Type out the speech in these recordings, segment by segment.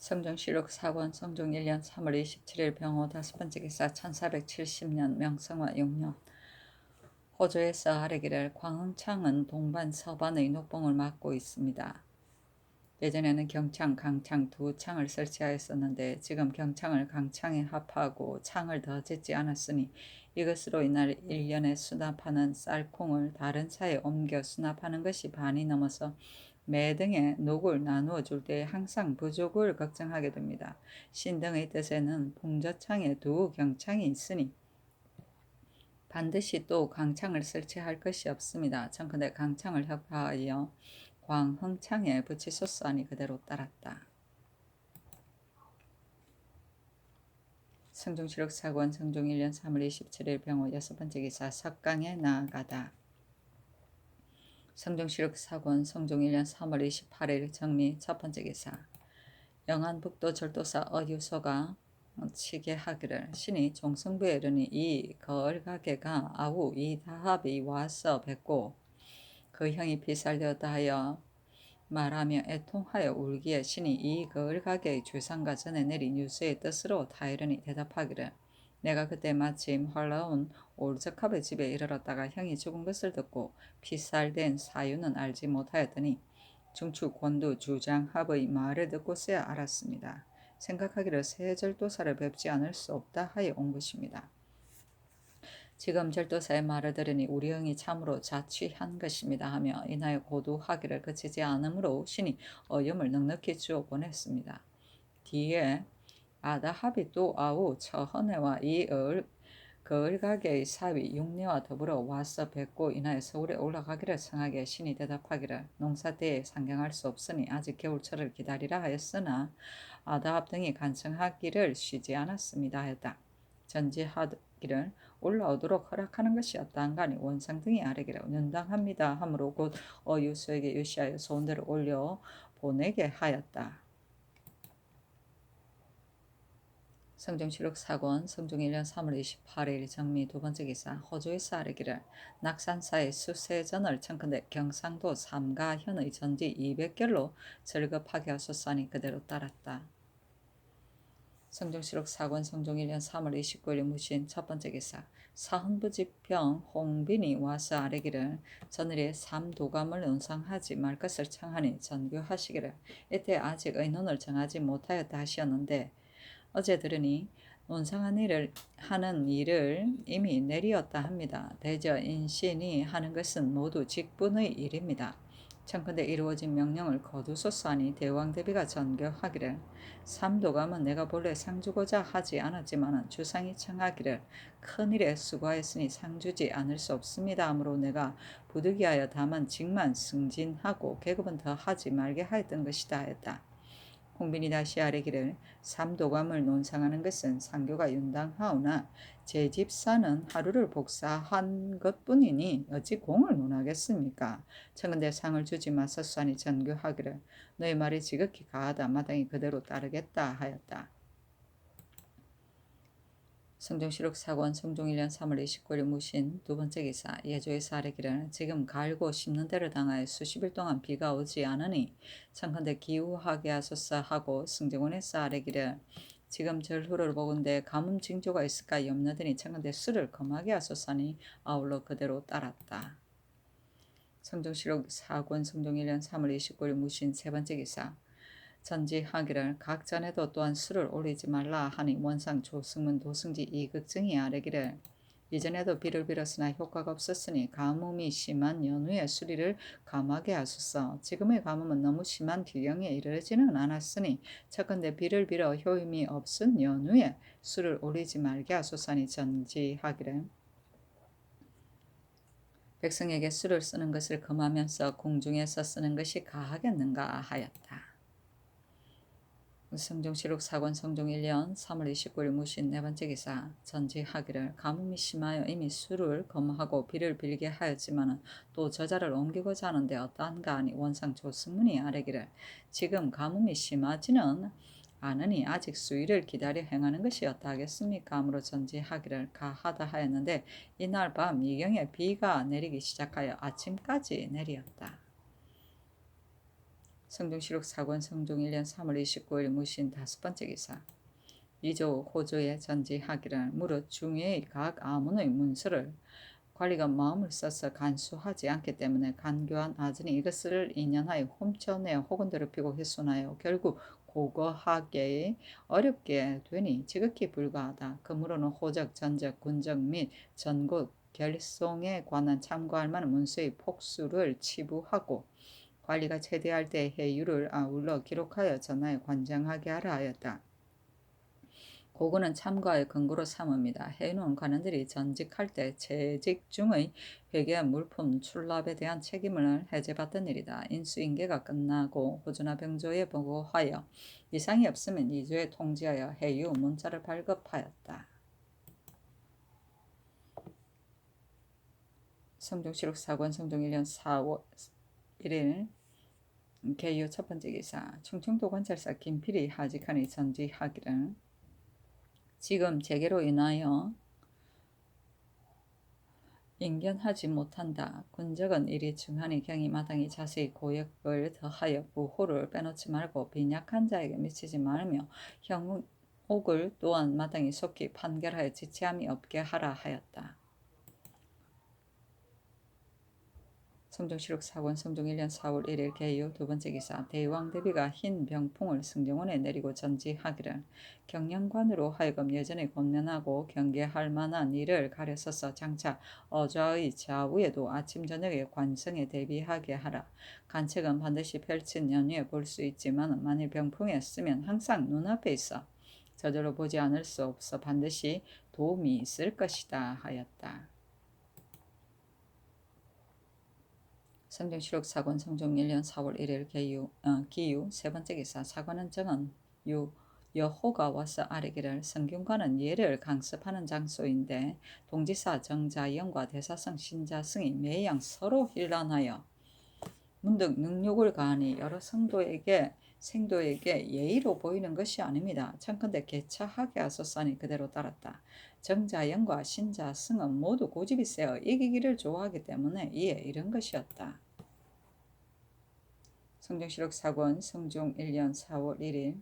성종실록 4권 성종 1년 3월 27일 병호 5번째 기사 1470년 명성화 6년 호조에서 아래기를 광흥창은 동반 서반의 녹봉을 맡고 있습니다. 예전에는 경창, 강창 두 창을 설치하였었는데 지금 경창을 강창에 합하고 창을 더 짓지 않았으니 이것으로 이날 1년에 수납하는 쌀콩을 다른 차에 옮겨 수납하는 것이 반이 넘어서 매 등에 녹을 나누어 줄 때 항상 부족을 걱정하게 됩니다. 신등의 뜻에는 풍저창에 두 경창이 있으니 반드시 또 강창을 설치할 것이 없습니다. 청컨대 강창을 협파하여 광흥창에 붙이소서 하니 그대로 따랐다. 성종실록 4권 성종 1년 3월 27일 병호 6번째 기사 석강에 나아가다. 성종실록 4권 성종 1년 3월 28일 정미 첫번째 기사 영안북도 절도사 어유소가 치게 하기를 신이 종성부에 이르니 이 거을가게가 아우 이 다합이 와서 뵙고 그 형이 피살되었다 하여 말하며 애통하여 울기에 신이 이 거을가게의 주상가 전에 내린 유수의 뜻으로 다 이르니 대답하기를 내가 그때 마침 활라온 올적합의 집에 이르렀다가 형이 죽은 것을 듣고 피살된 사유는 알지 못하였더니 중추 권두 주장합의 말을 듣고서야 알았습니다. 생각하기를 새 절도사를 뵙지 않을 수 없다 하여 온 것입니다. 지금 절도사의 말을 들으니 우리 형이 참으로 자취한 것입니다 하며 인하여 고두하기를 그치지 않으므로 신이 어염을 넉넉히 주어 보냈습니다. 뒤에 아다합이 또 아우 처헌회와 이 거을가게의 사위 육례와 더불어 와서 뵙고 인하여 서울에 올라가기를 청하게 신이 대답하기를 농사 때에 상경할 수 없으니 아직 겨울철을 기다리라 하였으나 아다합 등이 간청하기를 쉬지 않았습니다 하였다. 전지하기를 올라오도록 허락하는 것이었다 한가니 원상 등이 아뢰기를 연당합니다 하므로 곧 어유수에게 유시하여 소원대로 올려 보내게 하였다. 성종실록 4권 성종 1년 3월 28일 정미 두번째 기사 호조에서 아뢰기를 낙산사의 수세전을 청컨대 경상도 삼가현의 전지 200결로 절급하게 하소서 하니 그대로 따랐다. 성종실록 4권 성종 1년 3월 29일 무신 첫번째 기사 사헌부지평 홍빈이 와서 아뢰기를 전일에 삼도감을 논상하지 말 것을 청하니 전교하시기를 이때 아직 의논을 정하지 못하였다 하시었는데 어제 들으니 논상하는 일을 이미 내리었다 합니다. 대저 인신이 하는 것은 모두 직분의 일입니다. 청컨대 이루어진 명령을 거두소서 하니 대왕대비가 전교하기를 삼도감은 내가 본래 상주고자 하지 않았지만 주상이 청하기를 큰일에 수고하였으니 상주지 않을 수 없습니다 하므로 내가 부득이하여 다만 직만 승진하고 계급은 더 하지 말게 하였던 것이다 하였다. 홍빈이 다시 아뢰기를 삼도감을 논상하는 것은 상교가 윤당하오나 제 집사는 하루를 복사한 것뿐이니 어찌 공을 논하겠습니까? 청근대 상을 주지 마소서 하니 전교하기를 너의 말이 지극히 가하다 마땅히 그대로 따르겠다 하였다. 성종실록 4권 성종 1년 3월 29일 무신 두번째 기사 예조에서 아뢰기를 지금 갈고 심는 데를 당하여 수십일 동안 비가 오지 않으니 청컨대 기우하게 하소서 하고 승정원에서 아뢰기를 지금 절후를 보건대 가뭄 징조가 있을까 염려되니 청컨대 술을 검하게 하소서 하니 아울러 그대로 따랐다. 성종실록 4권 성종 1년 3월 29일 무신 세번째 기사 전지하기를 각전에도 또한 술을 올리지 말라 하니 원상 조승문 도승지 이극증이 아뢰기를 이전에도 비를 빌었으나 효과가 없었으니 가뭄이 심한 연후에 수리를 감하게 하소서. 지금의 가뭄은 너무 심한 기경에 이르지는 않았으니 차건대 비를 빌어 효임이 없은 연후에 술을 올리지 말게 하소서 하니 전지하기를 백성에게 술을 쓰는 것을 금하면서 공중에서 쓰는 것이 가하겠는가 하였다. 성종실록 4권 성종 1년 3월 29일 무신 네번째 기사 전지하기를 가뭄이 심하여 이미 술을 검하고 비를 빌게 하였지만 또 저자를 옮기고자 하는데 어떠한가 하니 원상 조승문이 아뢰기를 지금 가뭄이 심하지는 않으니 아직 수일을 기다려 행하는 것이 어떠하겠습니까? 하므로 전지하기를 가하다 하였는데 이날 밤 이경에 비가 내리기 시작하여 아침까지 내리었다. 성종시록 사권 성종 1년 3월 29일 무신 5번째 기사. 2조 호조에 전지하기를 무릇 중의 각 아문의 문서를 관리가 마음을 써서 간수하지 않기 때문에 간교한 아전이 이것을 인연하여 훔쳐내어 혹은 더럽히고 훼손하여 결국 고거하게 어렵게 되니 지극히 불가하다. 그러므로는 호적, 전적, 군적 및 전국 결송에 관한 참고할 만한 문서의 폭수를 치부하고 관리가 체대할 때 해유를 아울러 기록하여 전하여 관장하게 하라 하였다. 고거는 참고하여 근거로 삼습니다. 해유는 관원들이 전직할 때 재직 중의 회계와 물품 출납에 대한 책임을 해제받던 일이다. 인수인계가 끝나고 호주나 병조에 보고하여 이상이 없으면 2조에 통지하여 해유 문자를 발급하였다. 성종시록 사권 성종 1년 4월 1일 개유 첫 번째 기사. 충청도 관찰사 김필이 하직하니 전지하기를 지금 재개로 인하여 인견하지 못한다. 군적은 일이 중하니 경이 마땅히 자세히 고역을 더하여 부호를 빼놓지 말고 빈약한 자에게 미치지 말며 형옥을 또한 마땅히 속히 판결하여 지체함이 없게 하라 하였다. 성종시록 사권 성종 1년 4월 1일 개유 두 번째 기사. 대왕 대비가 흰 병풍을 승정원에 내리고 전지하기를 경영관으로 하여금 여전히 권면하고 경계할 만한 일을 가려서서 장차 어좌의 좌우에도 아침 저녁에 관성에 대비하게 하라. 관책은 반드시 펼친 연후에 볼 수 있지만 만일 병풍에 쓰면 항상 눈앞에 있어 저절로 보지 않을 수 없어 반드시 도움이 있을 것이다 하였다. 성종시록 사권 성종 1년 4월 1일 기유 세 번째 기사. 사관은 정은 여호가 와서 아뢰기를 성균관은 예를 강습하는 장소인데 동지사 정자영과 대사성 신자승이 매양 서로 hir난하여 문득 능욕을 가하니 여러 생도에게 예의로 보이는 것이 아닙니다. 청컨대 개차하게 하소서니 그대로 따랐다. 정자영과 신자승은 모두 고집이 세어 이기기를 좋아하기 때문에 이에 이런 것이었다. 성종시록 사권 성종 1년 4월 1일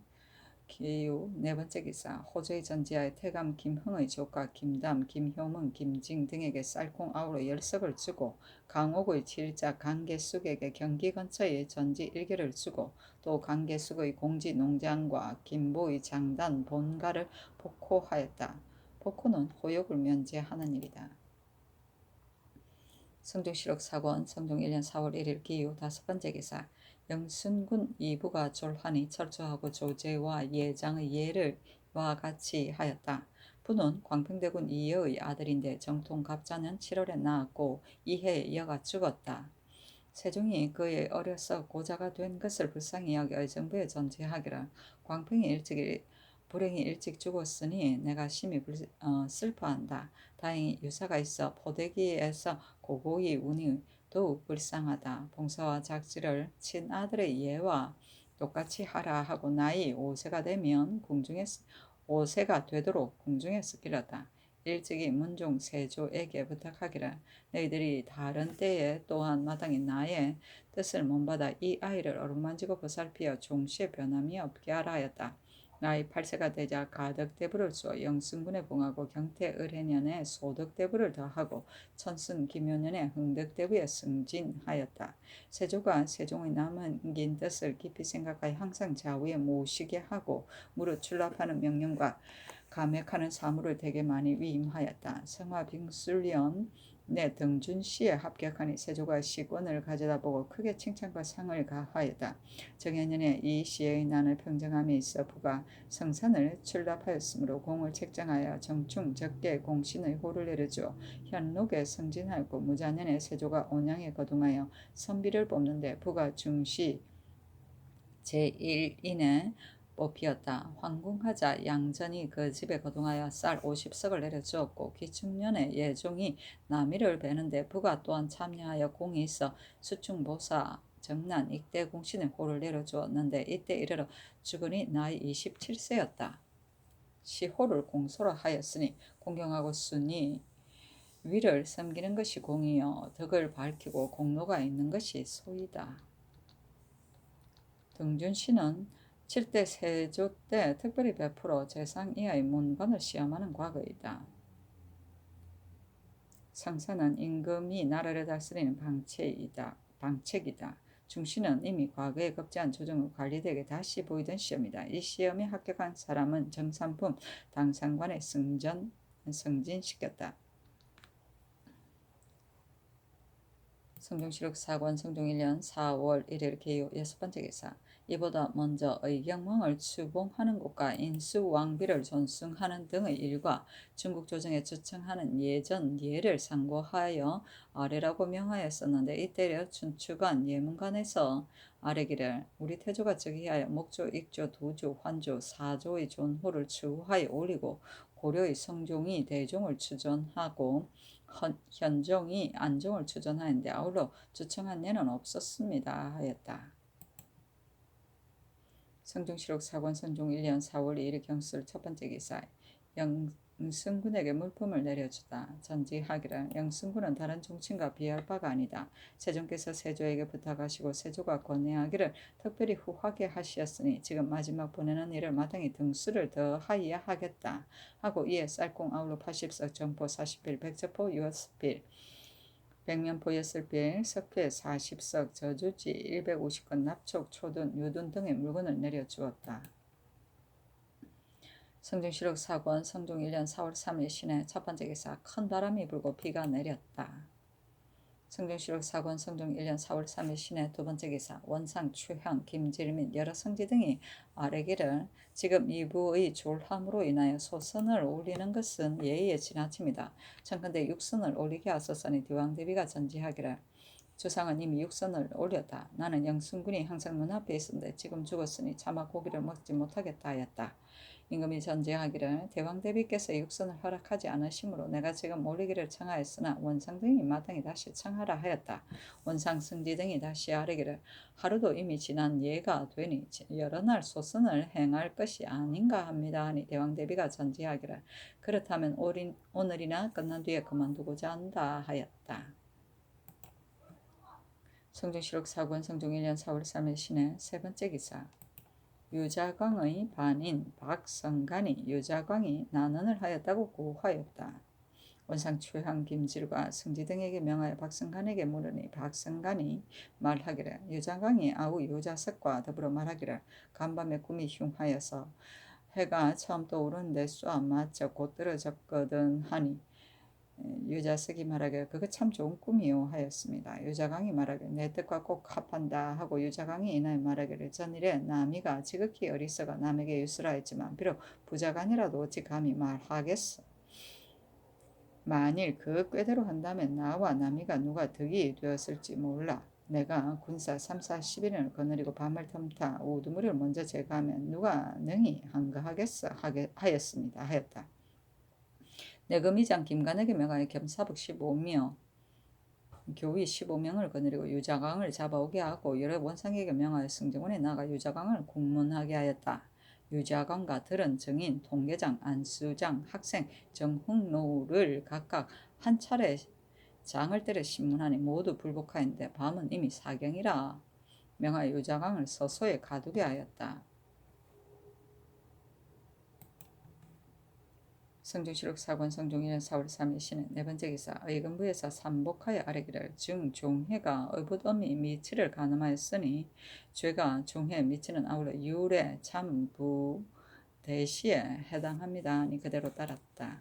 기유 네 번째 기사. 호조의 전지하에 태감 김흥의 조카 김담, 김효문, 김징 등에게 쌀콩 아우로 10석을 주고 강옥의 칠자 강계숙에게 경기 근처에 전지 1개를 주고 또 강계숙의 공지 농장과 김보의 장단 본가를 복호하였다. 복호는 호역을 면제하는 일이다. 성종시록 사권 성종 1년 4월 1일 기유 다섯 번째 기사. 영순군 이부가 졸하니 철저하고 조제와 예장의 예를 와 같이 하였다. 부는 광평대군 이여의 아들인데 정통 갑자는 7월에 낳았고 이해에 여가 죽었다. 세종이 그의 어려서 고자가 된 것을 불쌍히 여겨 의정부에 전제하기를 광평이 불행히 일찍 죽었으니 내가 심히 슬퍼한다. 다행히 유사가 있어 포대기에서 고고히 우니 더욱 불쌍하다. 봉사와 작지를 친아들의 예와 똑같이 하라 하고 나이 5세가 되도록 궁중에서 길렀다. 일찍이 문종 세조에게 부탁하기를 너희들이 다른 때에 또한 마땅히 나의 뜻을 본받아 이 아이를 어루만지고 보살피어 종시에 변함이 없게 하라 하였다. 나이 8세가 되자 가덕대부를 주어 영승군에 봉하고 경태을해년에 소덕대부를 더하고 천순 김효년에 흥덕대부에 승진하였다. 세조가 세종의 남긴 뜻을 깊이 생각하여 항상 좌우에 모시게 하고 무릇 출납하는 명령과 감액하는 사물을 되게 많이 위임하였다. 성화빙술련 내 등준시에 합격하니 세조가 시권을 가져다보고 크게 칭찬과 상을 가하였다. 정해년에 이 시의 난을 평정함에 있어 부가 성산을 출납하였으므로 공을 책정하여 정충 적계 공신의 호를 내려주어 현록에 승진하였고 무자년에 세조가 온양에 거둥하여 선비를 뽑는데 부가 중시 제1인에 뽑히었다. 황궁하자 양전이 그 집에 거동하여 쌀 50석을 내려주었고 기축년에 예종이 나미를 베는데 부가 또한 참여하여 공이 있어 수충보사 정난 익대 공신의 호를 내려주었는데 이때 이르러 죽으니 나이 27세였다. 시호를 공소로 하였으니 공경하고 순이 위를 섬기는 것이 공이요 덕을 밝히고 공로가 있는 것이 소이다. 등준씨는 7대 세조 때 특별히 베풀어 재상 이하의 문관을 시험하는 과거이다. 상사는 임금이 나라를 다스리는 방책이다. 중시는 이미 과거의 급제한 조정을 관리대에게 다시 보이던 시험이다. 이 시험에 합격한 사람은 정산품 당상관에 승진시켰다. 성종실록 4권 성종 1년 4월 1일 개요 6번째 기사. 이보다 먼저 의경망을 추봉하는 곳과 인수왕비를 존숭하는 등의 일과 중국 조정에 추청하는 예전 예를 상고하여 아래라고 명하였었는데 이때려 춘추관 예문관에서 아래기를 우리 태조가 즉위하여 목조, 익조, 도조, 환조, 사조의 존호를 추구하여 올리고 고려의 성종이 대종을 추존하고 현종이 안종을 추존하는데 아울러 추청한 예는 없었습니다 하였다. 성종실록 4권 성종 1년 4월 2일 경술 첫 번째 기사. 영승군에게 물품을 내려주다. 전지하기를 영승군은 다른 종친과 비할 바가 아니다. 세종께서 세조에게 부탁하시고 세조가 권해하기를 특별히 후하게 하시었으니 지금 마지막 보내는 일을 마땅히 등수를 더하여야 하겠다 하고 이에 쌀공 아울러 80석 정포 40필 백제포 6필 백면포 6필 석필 40석 저주지 150건 납촉 초둔 유둔 등의 물건을 내려주었다. 성종실록 4권 성종 1년 4월 3일 신해 첫 번째 기사. 큰 바람이 불고 비가 내렸다. 성종실록 4권 성종 1년 4월 3일 신해 두 번째 기사. 원상, 추향, 김질 및 여러 성지 등이 아래기를 지금 이부의 졸함으로 인하여 소선을 올리는 것은 예의에 지나칩니다. 청컨대 육선을 올리게 하소서니 대왕대비가 전지하기를 주상은 이미 육선을 올렸다. 나는 영순군이 항상 눈앞에 있었는데 지금 죽었으니 차마 고기를 먹지 못하겠다 하였다. 임금이 전제하기를 대왕대비께서 육선을 허락하지 않으시므로 내가 지금 올리기를 청하였으나 원상 등이 마땅히 다시 청하라 하였다. 원상 승지 등이 다시 아뢰기를 하루도 이미 지난 예가 되니 여러 날 소선을 행할 것이 아닌가 합니다 하니 대왕대비가 전제하기를 그렇다면 오늘이나 끝난 뒤에 그만두고자 한다 하였다. 성종실록 4권 성종 1년 4월 3일 신해 세 번째 기사. 유자광의 반인 박성간이 유자광이 난언을 하였다고 고하였다. 원상 최항 김질과 승지 등에게 명하여 박성간에게 물으니 박성간이 말하기를 유자광이 아우 유자석과 더불어 말하기를 간밤에 꿈이 흉하여서 해가 처음 떠오르는데 쏴 맞춰 곧 떨어졌거든 하니 유자석이 말하기를 그거 참 좋은 꿈이요 하였습니다. 유자광이 말하기를 내 뜻과 꼭 합한다 하고 유자광이 이날 말하기를 전일에 남이가 지극히 어리석어 남에게 유수라 했지만 비록 부자가 아니라도 어찌 감히 말하겠어. 만일 그 꾀대로 한다면 나와 남이가 누가 득이 되었을지 몰라. 내가 군사 3, 40일을 거느리고 밤을 텀타 우두머리를 먼저 제거하면 누가 능히 한가하겠어 하였습니다 하였다. 내금의장 김간에게 명하여 겸사복 15명 교위 15명을 거느리고 유자광을 잡아오게 하고 여러 원상에게 명하여 승정원에 나가 유자광을 공문하게 하였다. 유자광과 들은 증인, 통계장, 안수장, 학생, 정흥로를 각각 한 차례 장을 때려 신문하니 모두 불복하였는데 밤은 이미 사경이라 명하여 유자광을 서소에 가두게 하였다. 성종실록 4권 성종 1년 4월 3일 신해 네 번째 기사. 의금부에서 삼복하여 아뢰기를 증종해가 의붓엄이 미치를 간음하였으니 죄가 종해 미치는 아울러 유례 참부 대시에 해당합니다 하니 그대로 따랐다.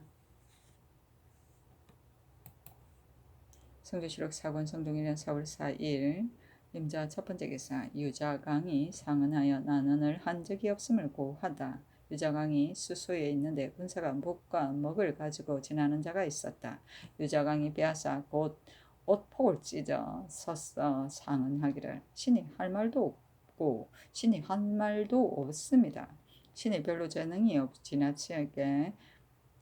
성종실록 4권 성종 1년 4월 4일 임자 첫 번째 기사. 유자광이 상언하여 난언을 한 적이 없음을 고하다. 유자광이 수소에 있는데 군사가 묵과 먹을 가지고 지나는 자가 있었다. 유자광이 빼앗아 곧 옷폭을 찢어 섰어 상언하기를 신이 할 말도 없고 신이 한 말도 없습니다. 신이 별로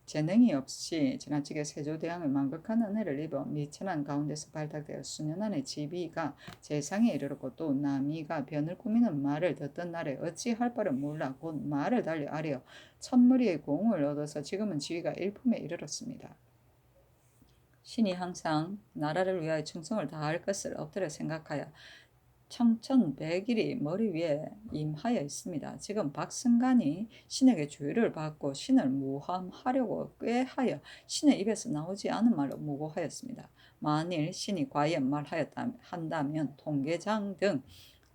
재능이 없이 지나치게 세조대왕의 만극한 은혜를 입어 미천한 가운데서 발탁되어 수년 안에 지비가 재상에 이르렀고 또 남이가 변을 꾸미는 말을 듣던 날에 어찌할 바를 몰라 곧 말을 달리 아뢰어 천무리의 공을 얻어서 지금은 지위가 일품에 이르렀습니다. 신이 항상 나라를 위하여 충성을 다할 것을 엎드려 생각하여 청천백일이 머리 위에 임하여 있습니다. 지금 박승간이 신에게 주의를 받고 신을 모함하려고 꾀하여 신의 입에서 나오지 않은 말로 무고하였습니다. 만일 신이 과연 한다면 통계장 등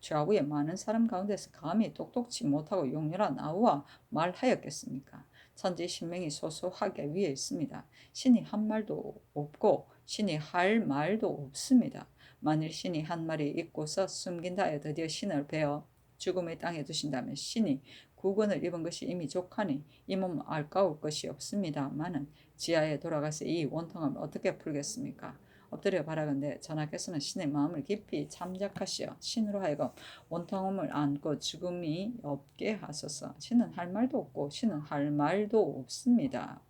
좌우의 많은 사람 가운데서 감히 똑똑치 못하고 용렬한 아우와 말하였겠습니까? 천지 신명이 소소하게 위에 있습니다. 신이 한 말도 없고 신이 할 말도 없습니다. 만일 신이 한 말이 있고서 숨긴다 하여 드디어 신을 베어 죽음의 땅에 두신다면 신이 구건을 입은 것이 이미 족하니 이 몸 알까울 것이 없습니다마는 지하에 돌아가서 이 원통함을 어떻게 풀겠습니까? 엎드려 바라건대 전하께서는 신의 마음을 깊이 참작하시어 신으로 하여금 원통함을 안고 죽음이 없게 하소서. 신은 할 말도 없고 신은 할 말도 없습니다.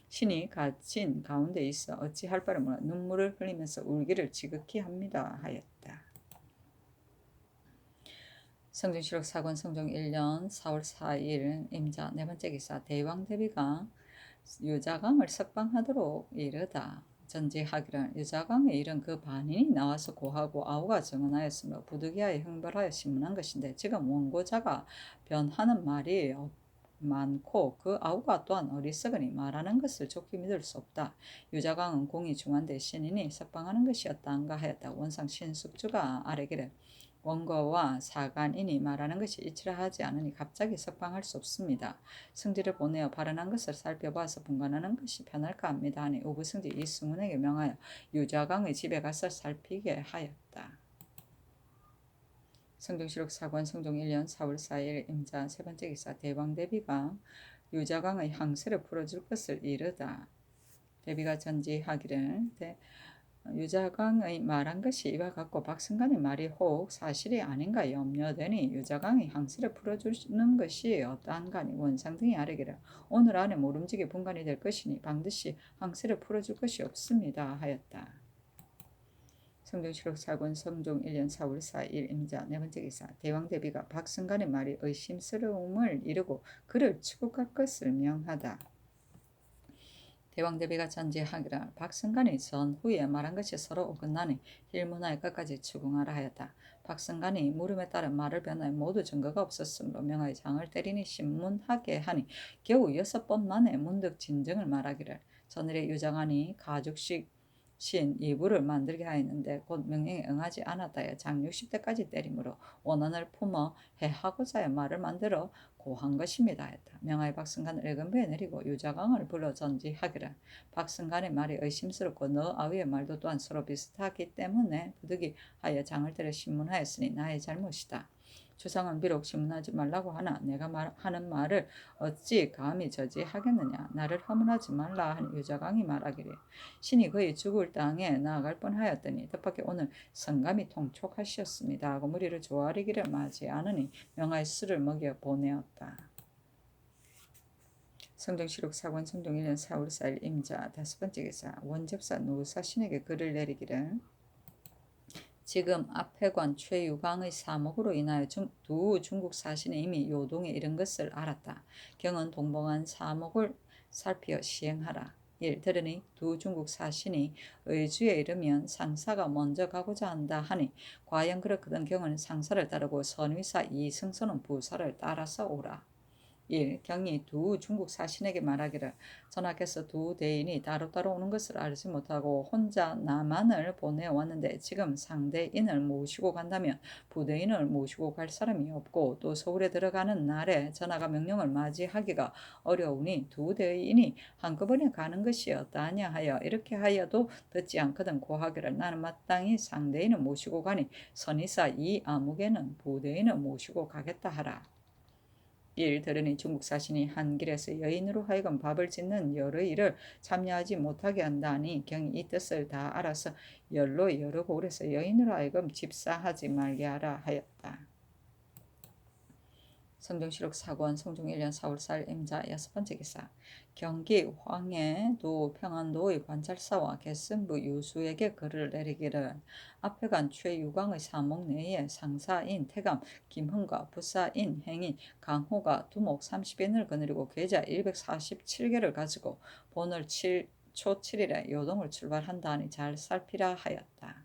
신이 갇힌 가운데 있어 어찌할 바를 몰라 눈물을 흘리면서 울기를 지극히 합니다 하였다. 성중실록 사권 성종 1년 4월 4일 임자 네 번째 기사 대왕대비가 유자강을 석방하도록 이르다. 전지하기를 유자강에 이른 그 반인이 나와서 고하고 아우가 증언하였으므로 부득이하여 형벌하여 신문한 것인데 지금 원고자가 변하는 말이 많고 그 아우가 또한 어리석으니 말하는 것을 좋게 믿을 수 없다. 유자강은 공이 중한 대신이니 석방하는 것이었다한가 하였다. 원상 신숙주가 아뢰기를 원고와 사간인이 말하는 것이 일치를 하지 않으니 갑자기 석방할 수 없습니다. 승지를 보내어 발언한 것을 살펴봐서 분간하는 것이 편할까 합니다 하니 우부승지 이승훈에게 명하여 유자강의 집에 가서 살피게 하였다. 성종실록 사권 성종 1년 4월 4일 임자 세 번째 기사 대왕대비가 유자강의 항세를 풀어줄 것을 이르다. 대비가 전지하기를 유자강의 말한 것이 이와 같고 박승간의 말이 혹 사실이 아닌가 염려되니 유자강의 항세를 풀어주는 것이 어떠한가니 원상 등이 아뢰기를 오늘 안에 모름지기 분간이 될 것이니 반드시 항세를 풀어줄 것이 없습니다 하였다. 성종실록 사권 성종 1년 4월 4일 임자 네 번째 기사 대왕대비가 박승간의 말이 의심스러움을 이루고 그를 추국할 것을 명하다. 대왕대비가 전지하기를 박승간이 전후에 말한 것이 서로 어긋나니 힐문하여 끝까지 추궁하라 하였다. 박승간이 물음에 따른 말을 변하여 모두 증거가 없었으므로 명하여 장을 때리니 신문하게 하니 겨우 6번 만에 문득 진정을 말하기를 전일에 유장하니 가죽식 신 이불을 만들게 하였는데 곧 명령에 응하지 않았다여 장 60대까지 때림으로 원한을 품어 해하고자야 말을 만들어 고한 것입니다 했다. 명하여 박승간을 일근부에 내리고 유자강을 불러 전지하기를 박승간의 말이 의심스럽고 너 아우의 말도 또한 서로 비슷하기 때문에 부득이하여 장을 때려 신문하였으니 나의 잘못이다. 주상은 비록 신문하지 말라고 하나 내가 하는 말을 어찌 감히 저지하겠느냐. 나를 허문하지 말라 하니 유자강이 말하기를 신이 그의 죽을 땅에 나아갈 뻔하였더니 뜻밖의 오늘 성감이 통촉하시었습니다 하고 무리를 조아리기를 맞이하느니 명하여 술을 먹여 보내었다. 성종실록 사권 성종 1년 4월 4일 임자 다섯 번째 기사 원접사 노사 신에게 글을 내리기를 지금 압회관 최유광의 사목으로 인하여 두 중국 사신이 이미 요동에 이른 것을 알았다. 경은 동봉한 사목을 살피어 시행하라. 1. 들으니 두 중국 사신이 의주에 이르면 상사가 먼저 가고자 한다 하니 과연 그렇거든 경은 상사를 따르고 선위사 이승선은 부사를 따라서 오라. 1. 경이 두 중국 사신에게 말하기를 전하께서 두 대인이 따로따로 오는 것을 알지 못하고 혼자 남한을 보내왔는데 지금 상대인을 모시고 간다면 부대인을 모시고 갈 사람이 없고 또 서울에 들어가는 날에 전하가 명령을 맞이하기가 어려우니 두 대인이 한꺼번에 가는 것이 어떠하냐 하여 이렇게 하여도 듣지 않거든 고하기를 나는 마땅히 상대인을 모시고 가니 선의사 이 아무개는 부대인을 모시고 가겠다 하라. 1. 들으니 중국 사신이 한 길에서 여인으로 하여금 밥을 짓는 여러 일을 참여하지 못하게 한다니 경이 이 뜻을 다 알아서 열로 여러 고을에서 여인으로 하여금 집사하지 말게 하라 하였다. 성종실록 사권 성종 1년 4월 4일 임자 여섯 번째 기사 경기 황해도 평안도의 관찰사와 개승부 유수에게 글을 내리기를 압회관 최유광의 사목 내에 상사인 태감 김흥과 부사인 행인 강호가 두목 30인을 거느리고 계좌 147개를 가지고 본월 초 7일에 요동을 출발한다 하니 잘 살피라 하였다.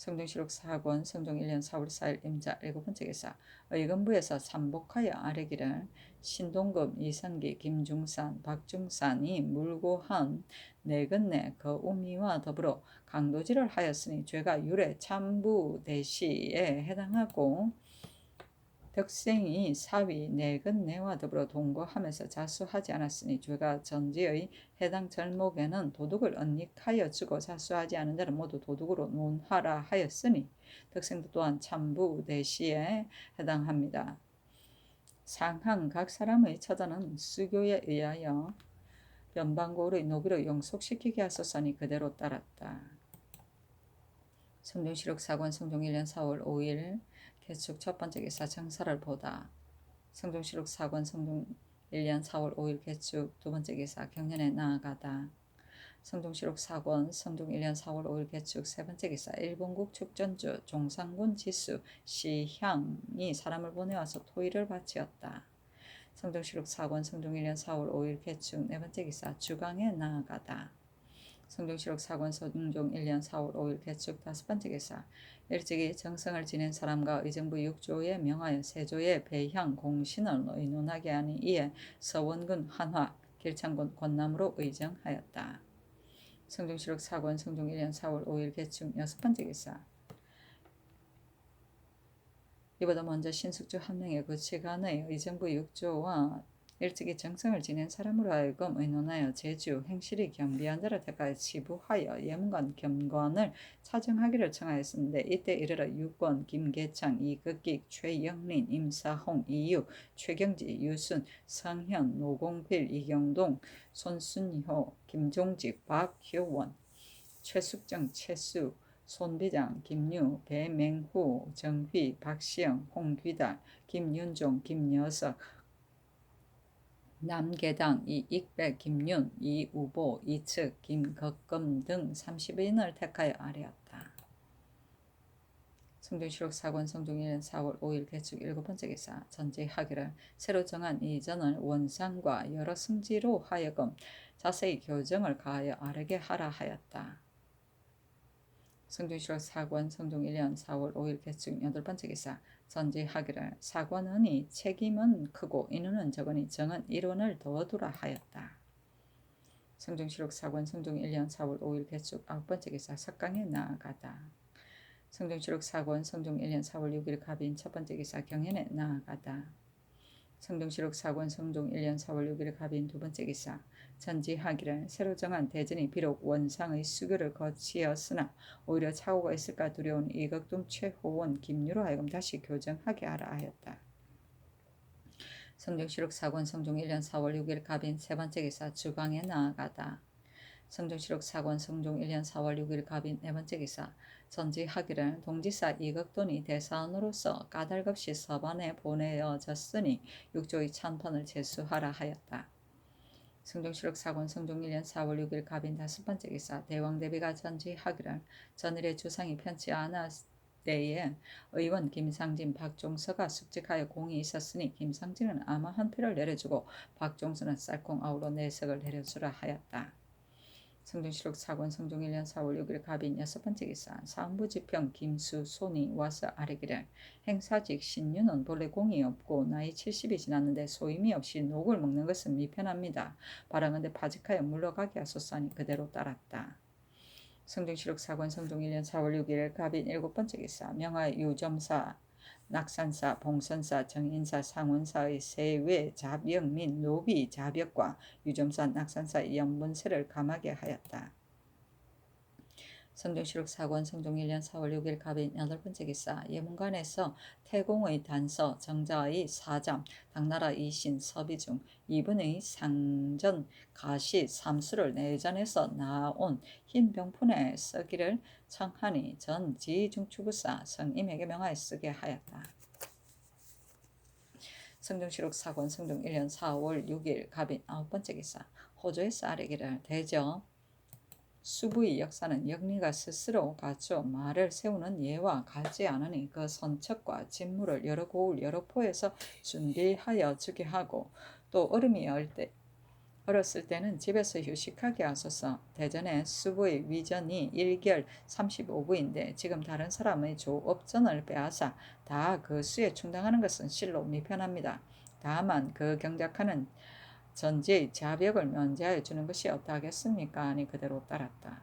성중시록 사권 성종 1년 4월 4일 임자 7번째 기사 의금부에서 삼복하여 아뢰기를 신동급 이성기 김중산 박중산이 물고 한 내근내 거우미와 더불어 강도질을 하였으니 죄가 유래 참부대시에 해당하고 덕생이 사위 내근내와 더불어 동거하면서 자수하지 않았으니 죄가 전지의 해당 절목에는 도둑을 언닉하여 주고 자수하지 않은 자는 모두 도둑으로 논하라 하였으니 덕생도 또한 참부대시에 해당합니다. 상항 각 사람의 처자는 수교에 의하여 변방고의 노비로 영속시키게 하소서니 그대로 따랐다. 성종시록 사권 성종 1년 4월 5일 개축 첫번째 기사 정사를 보다. 성종시록 사권 성종 1년 4월 5일 개축 두번째 기사 경년에 나아가다. 성종시록 사권 성종 1년 4월 5일 개축 세번째 기사 일본국 축전주 종상군 지수 시향이 사람을 보내와서 토의를 바치었다. 성종시록 사권 성종 1년 4월 5일 개축 네번째 기사 주강에 나아가다. 성종시록 사권 성종 1년 4월 5일 개축 다섯번째 기사 일찍이 정성을 지낸 사람과 의정부 6조에 명하여 세조의 배향 공신을 의논하게 하니 이에 서원군 한화 길창군 권남으로 의정하였다. 성종시록 사권 성종 1년 4월 5일 개축 여섯번째 기사 이보다 먼저 신숙주 한 명의 구치관의 의정부 6조와 일찍이 정성을 지낸 사람으로 하여금 의논하여 제주 행실이 경비한 자를 택하여 지부하여 예문관 겸관을 차정하기를 청하였는데 이때 이르러 유권 김계창 이극익 최영린 임사홍 이유 최경지 유순 성현 노공필 이경동 손순효 김종직 박효원 최숙정 최수 손비장 김유 배맹후 정휘 박시영 홍귀달 김윤종 김여석 남계당 이익백 김윤 이우보 이측 김덕금 등 30인을 택하여 아뢰었다. 성종시록 사권 성종 1년 4월 5일 개축 7번째 기사 전제하기를 새로 정한 이전을 원상과 여러 승지로 하여금 자세히 교정을 가하여 아뢰게 하라 하였다. 성종시록 사권 성종 1년 4월 5일 개축 8번째 기사 전제하기를 사권은이 책임은 크고 인원은 적으니 정은 일원을 더 두라 하였다. 성종시록 사권 성종 1년 4월 5일 개축 9번째 기사 석강에 나아가다. 성종시록 사권 성종 1년 4월 6일 갑인 첫번째 기사 경연에 나아가다. 성종시록 사권 성종 1년 4월 6일 갑인 두번째 기사 전지하기를 새로 정한 대전이 비록 원상의 수교를 거치었으나 오히려 착오가 있을까 두려운 이극동 최호원 김유로 하여금 다시 교정하게 하라 하였다. 성종시록 사권 성종 1년 4월 6일 갑인 세번째 기사 주강에 나아가다. 성종시록 사권 성종 1년 4월 6일 갑인 네번째 기사 전지하기를 동지사 이극돈이 대사원으로서 까닭없이 서반에 보내어졌으니 6조의 찬판을 제수하라 하였다. 성종시록 사권 성종 1년 4월 6일 갑인 다섯번째 기사 대왕대비가 전지하기를 전일의 주상이 편치 않았을 때에 의원 김상진 박종서가 숙직하여 공이 있었으니 김상진은 아마 한 표를 내려주고 박종서는 쌀콩 아우로 내석을 내려주라 하였다. 성종시록 사권 성종 1년 4월 6일 갑인 여섯번째 기사 상부지평 김수손이 와서 아뢰기를 행사직 신유는 본래 공이 없고 나이 70이 지났는데 소임이 없이 녹을 먹는 것은 미편합니다. 바라건대 파직하여 물러가게 하소서하니 그대로 따랐다. 성종시록 사권 성종 1년 4월 6일 갑인 7번째 기사 명하여 유점사 낙산사, 봉선사, 정인사, 상원사의 세외 자벽 및 노비 자벽과 유점사, 낙산사 연문세를 감하게 하였다. 성종시록 사권 성종 1년 4월 6일 갑인 8번째 기사 예문관에서 태공의 단서 정자의 사잠 당나라 이신 서비중 이분의 상전 가시 삼수를 내전에서 나온 흰 병푼에 쓰기를 청하니 전 지중추부사 성임에게 명하여 쓰게 하였다. 성종시록 사권 성종 1년 4월 6일 갑인 9번째 기사 호조에서 아뢰기를 대저 수부의 역사는 영리가 스스로 갖춰 말을 세우는 예와 같지 않으니 그 선척과 진물을 여러 고을 여러 포에서 준비하여 주게 하고 또 얼음이 얼 때 어렸을 때는 집에서 휴식하게 하소서. 대전의 수부의 위전이 1결 35부인데 지금 다른 사람의 조업전을 빼앗아 다 그 수에 충당하는 것은 실로 미편합니다. 다만 그 경작하는 전지의 자벽을 면제하여 주는 것이 어떠하겠습니까? 하니 그대로 따랐다.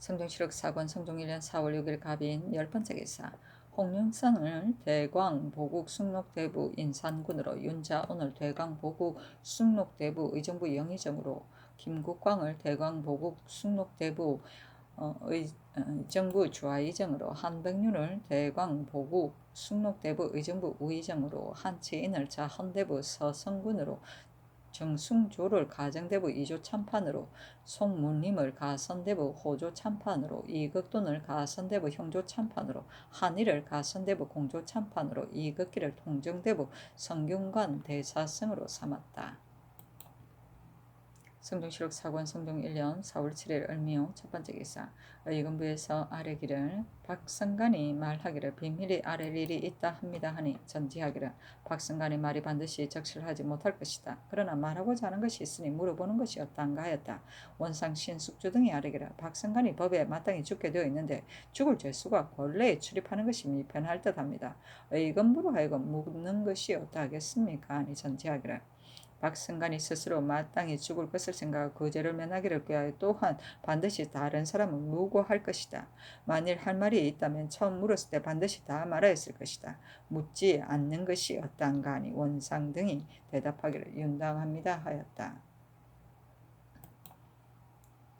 성종실록 사권 성종 1년 4월 6일 갑인 10번째 기사. 홍윤선을 대광 보국 숭록대부 인산군으로, 윤자 오늘 대광 보국 숭록대부 의정부 영의정으로, 김국광을 대광 보국 숭록대부 의정부 주하의정으로, 한백륜을 대광 보국 숭록대부 의정부 우의정으로, 한치인을 자헌대부 서성군으로, 정승조를 가정대부 2조 참판으로, 송문림을 가선대부 호조 참판으로, 이극돈을 가선대부 형조 참판으로, 한일을 가선대부 공조 참판으로, 이극기를 통정대부 성균관 대사성으로 삼았다. 성종실록 사권 성종 1년 4월 7일 을미호 첫번째 기사. 의금부에서 아래기를 박성간이 말하기를 비밀이 아랠 일이 있다 합니다 하니 전지하기를 박성간이 말이 반드시 적실하지 못할 것이다. 그러나 말하고자 하는 것이 있으니 물어보는 것이 어떠한가 하였다. 원상 신숙주 등이 아뢰기를 박성간이 법에 마땅히 죽게 되어 있는데 죽을 죄수가 권례에 출입하는 것이 미편할 듯합니다. 의금부로 하여금 묻는 것이 어떠하겠습니까 하니 전지하기를 박승관이 스스로 마땅히 죽을 것을 생각하고 그 죄를 면하기를 꾀하여 또한 반드시 다른 사람을 무고할 것이다. 만일 할 말이 있다면 처음 물었을 때 반드시 다 말하였을 것이다. 묻지 않는 것이 어떠한가 하니 원상 등이 대답하기를 윤당합니다 하였다.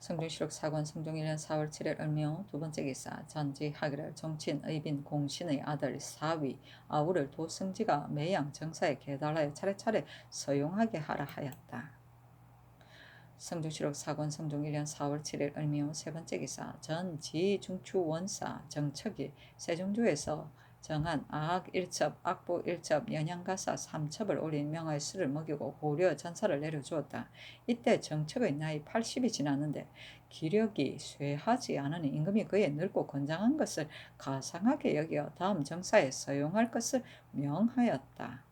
성종실록 사권 성종 1년 4월 7일 을미호 두번째 기사. 전지하기를 정친 의빈 공신의 아들 사위 아우를 도승지가 매양 정사에 계달하여 차례차례 서용하게 하라 하였다. 성종실록 사권 성종 1년 4월 7일 을미호 세번째 기사. 전지 중추 원사 정척이 세종조에서 정한 아악 1첩, 악보 1첩, 연양가사 3첩을 올린 명하의 술을 먹이고 고려 전사를 내려주었다. 이때 정척의 나이 80이 지났는데 기력이 쇠하지 않으니 임금이 그의 늙고 건장한 것을 가상하게 여겨 다음 정사에 서용할 것을 명하였다.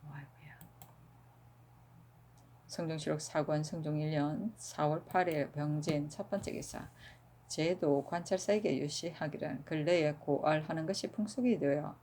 성종실록 사권 성종 1년 4월 8일 병진 첫번째 기사. 제도 관찰사에게 유시하기를 근래에 고알하는 것이 풍속이 되어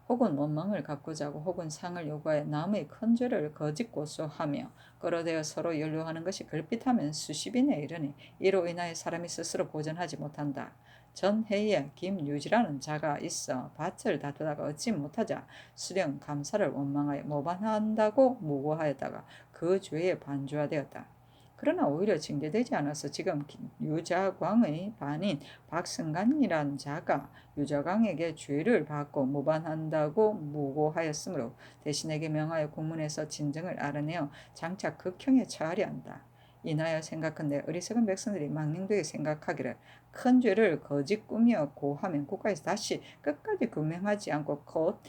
혹은 원망을 갚고자 하고 혹은 상을 요구하여 남의 큰 죄를 거짓 고소하며 끌어대어 서로 연루하는 것이 글빛하면 수십인에 이르니 이로 인하여 사람이 스스로 보전하지 못한다. 전해에 김유지라는 자가 있어 밭을 다투다가 얻지 못하자 수령 감사를 원망하여 모반한다고 무고하였다가 그 죄에 반주하되었다. 그러나 오히려 징계되지 않아서 지금 유자광의 반인 박승간이라는 자가 유자광에게 죄를 받고 무반한다고 무고하였으므로 대신에게 명하여 국문에서 진정을 알아내어 장차 극형에 처하려 한다. 인하여 생각한데 어리석은 백성들이 망령되게 생각하기를 큰 죄를 거짓 꾸며 고하면 국가에서 다시 끝까지 금명하지 않고 곧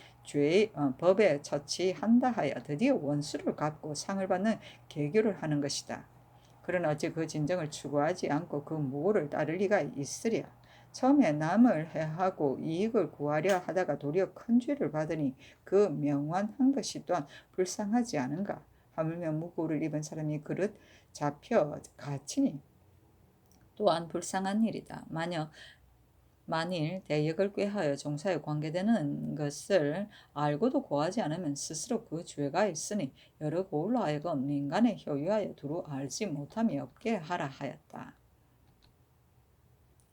법에 처치한다 하여 드디어 원수를 갚고 상을 받는 계교를 하는 것이다. 그러나 어찌 그 진정을 추구하지 않고 그 무고를 따를 리가 있으랴. 처음에 남을 해하고 이익을 구하려 하다가 도리어 큰 죄를 받으니 그 명환한 것이 또한 불쌍하지 않은가. 하물며 무고를 입은 사람이 그릇 잡혀 갇히니 또한 불쌍한 일이다. 만일 대역을 꾀하여 종사에 관계되는 것을 알고도 고하지 않으면 스스로 그 죄가 있으니 여러 고울로 하여금 민간에 효유하여 두루 알지 못함이 없게 하라 하였다.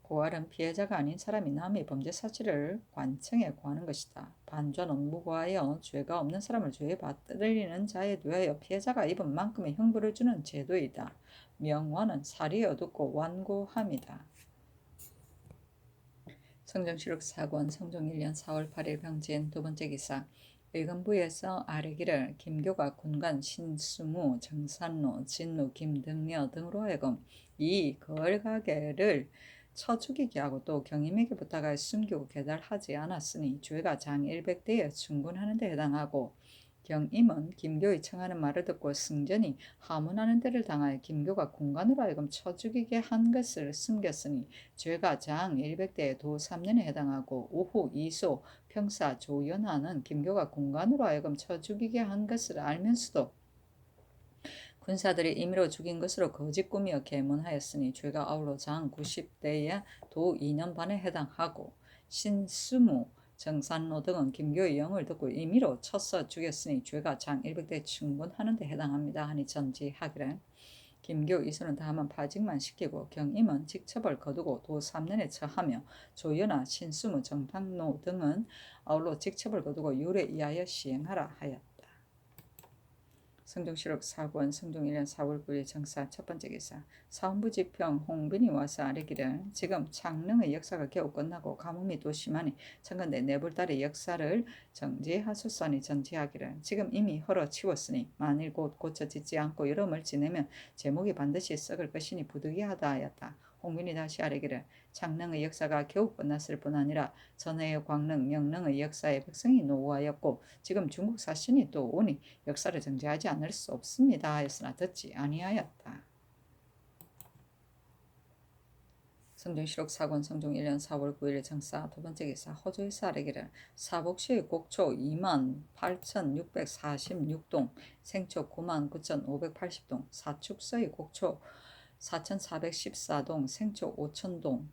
고할은 피해자가 아닌 사람이 남의 범죄 사실을 관청에 고하는 것이다. 반전은 무고하여 죄가 없는 사람을 죄에 받들리는 자에 대하여 피해자가 입은 만큼의 형벌을 주는 제도이다. 명화는 살이 어둡고 완고함이다. 성종실록 사권 성종 1년 4월 8일 병진 두번째 기사. 의금부에서 아뢰기를 김교가 군관 신수무 정산로 진루 김등려 등으로 하여금 이 거을가게를 쳐 죽이게 하고 또 경임에게 부탁하여 숨기고 계달하지 않았으니 죄가 장 100대에 충분하는 데 해당하고 경임은 김교의 청하는 말을 듣고 승전이 하문하는 데를 당하여 김교가 공간으로 하여금 쳐 죽이게 한 것을 숨겼으니 죄가 장 100대에 도 3년에 해당하고 오후 이소 평사 조연하는 김교가 공간으로 하여금 쳐 죽이게 한 것을 알면서도 군사들이 임의로 죽인 것으로 거짓 꾸미어 계문하였으니 죄가 아울러 장 90대에 도 2년 반에 해당하고 신수무 정산로 등은 김교의 영을 듣고 임의로 쳐서 죽였으니 죄가 장 100대 충분하는 데 해당합니다 하니 전지하기를 김교 이수는 다만 파직만 시키고 경임은 직처벌 거두고 도 3년에 처하며 조연아 신수무 정탕로 등은 아울러 직처벌 거두고 유례 이하여 시행하라 하였다. 성종실록 4권 성종 1년 4월 9일 정사 첫 번째 기사 사원부지평 홍빈이 와서 아뢰기를 지금 창릉의 역사가 겨우 끝나고 가뭄이 또 심하니 청건대 내불달의 역사를 정지하소서니 전지하기를 지금 이미 헐어치웠으니 만일 곧 고쳐짓지 않고 여름을 지내면 제목이 반드시 썩을 것이니 부득이하다 하였다. 홍빈이 다시 아뢰기를 창릉의 역사가 겨우 끝났을 뿐 아니라 전해의 광릉, 명릉의 역사에 백성이 노후하였고 지금 중국 사신이 또 오니 역사를 정지하지 않을 수 없습니다 하였으나 듣지 아니하였다. 성종실록 4권 성종 1년 4월 9일 정사 두 번째 기사 호조에서 아뢰기를 사복시의 곡초 28,646동 생초 99,580동 사축서의 곡초 4,414동 생초 5,000동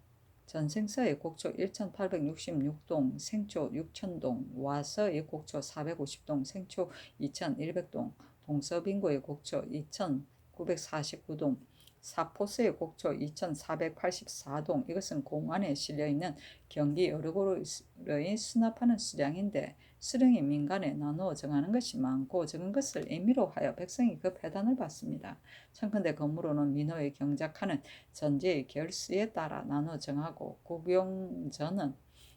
전생서의 곡초 1,866동 생초 6,000동 와서의 곡초 450동 생초 2,100동 동서빙고의 곡초 2,949동 사포스의 곡초 2,484동 이것은 공안에 실려있는 경기 여러 곳의 수납하는 수량인데 수령이 민간에 나누어 정하는 것이 많고 적은 것을 임의로 하여 백성이 그 폐단을 받습니다. 청컨대 건물로는 민호의 경작하는 전제의 결수에 따라 나누어 정하고 국용전은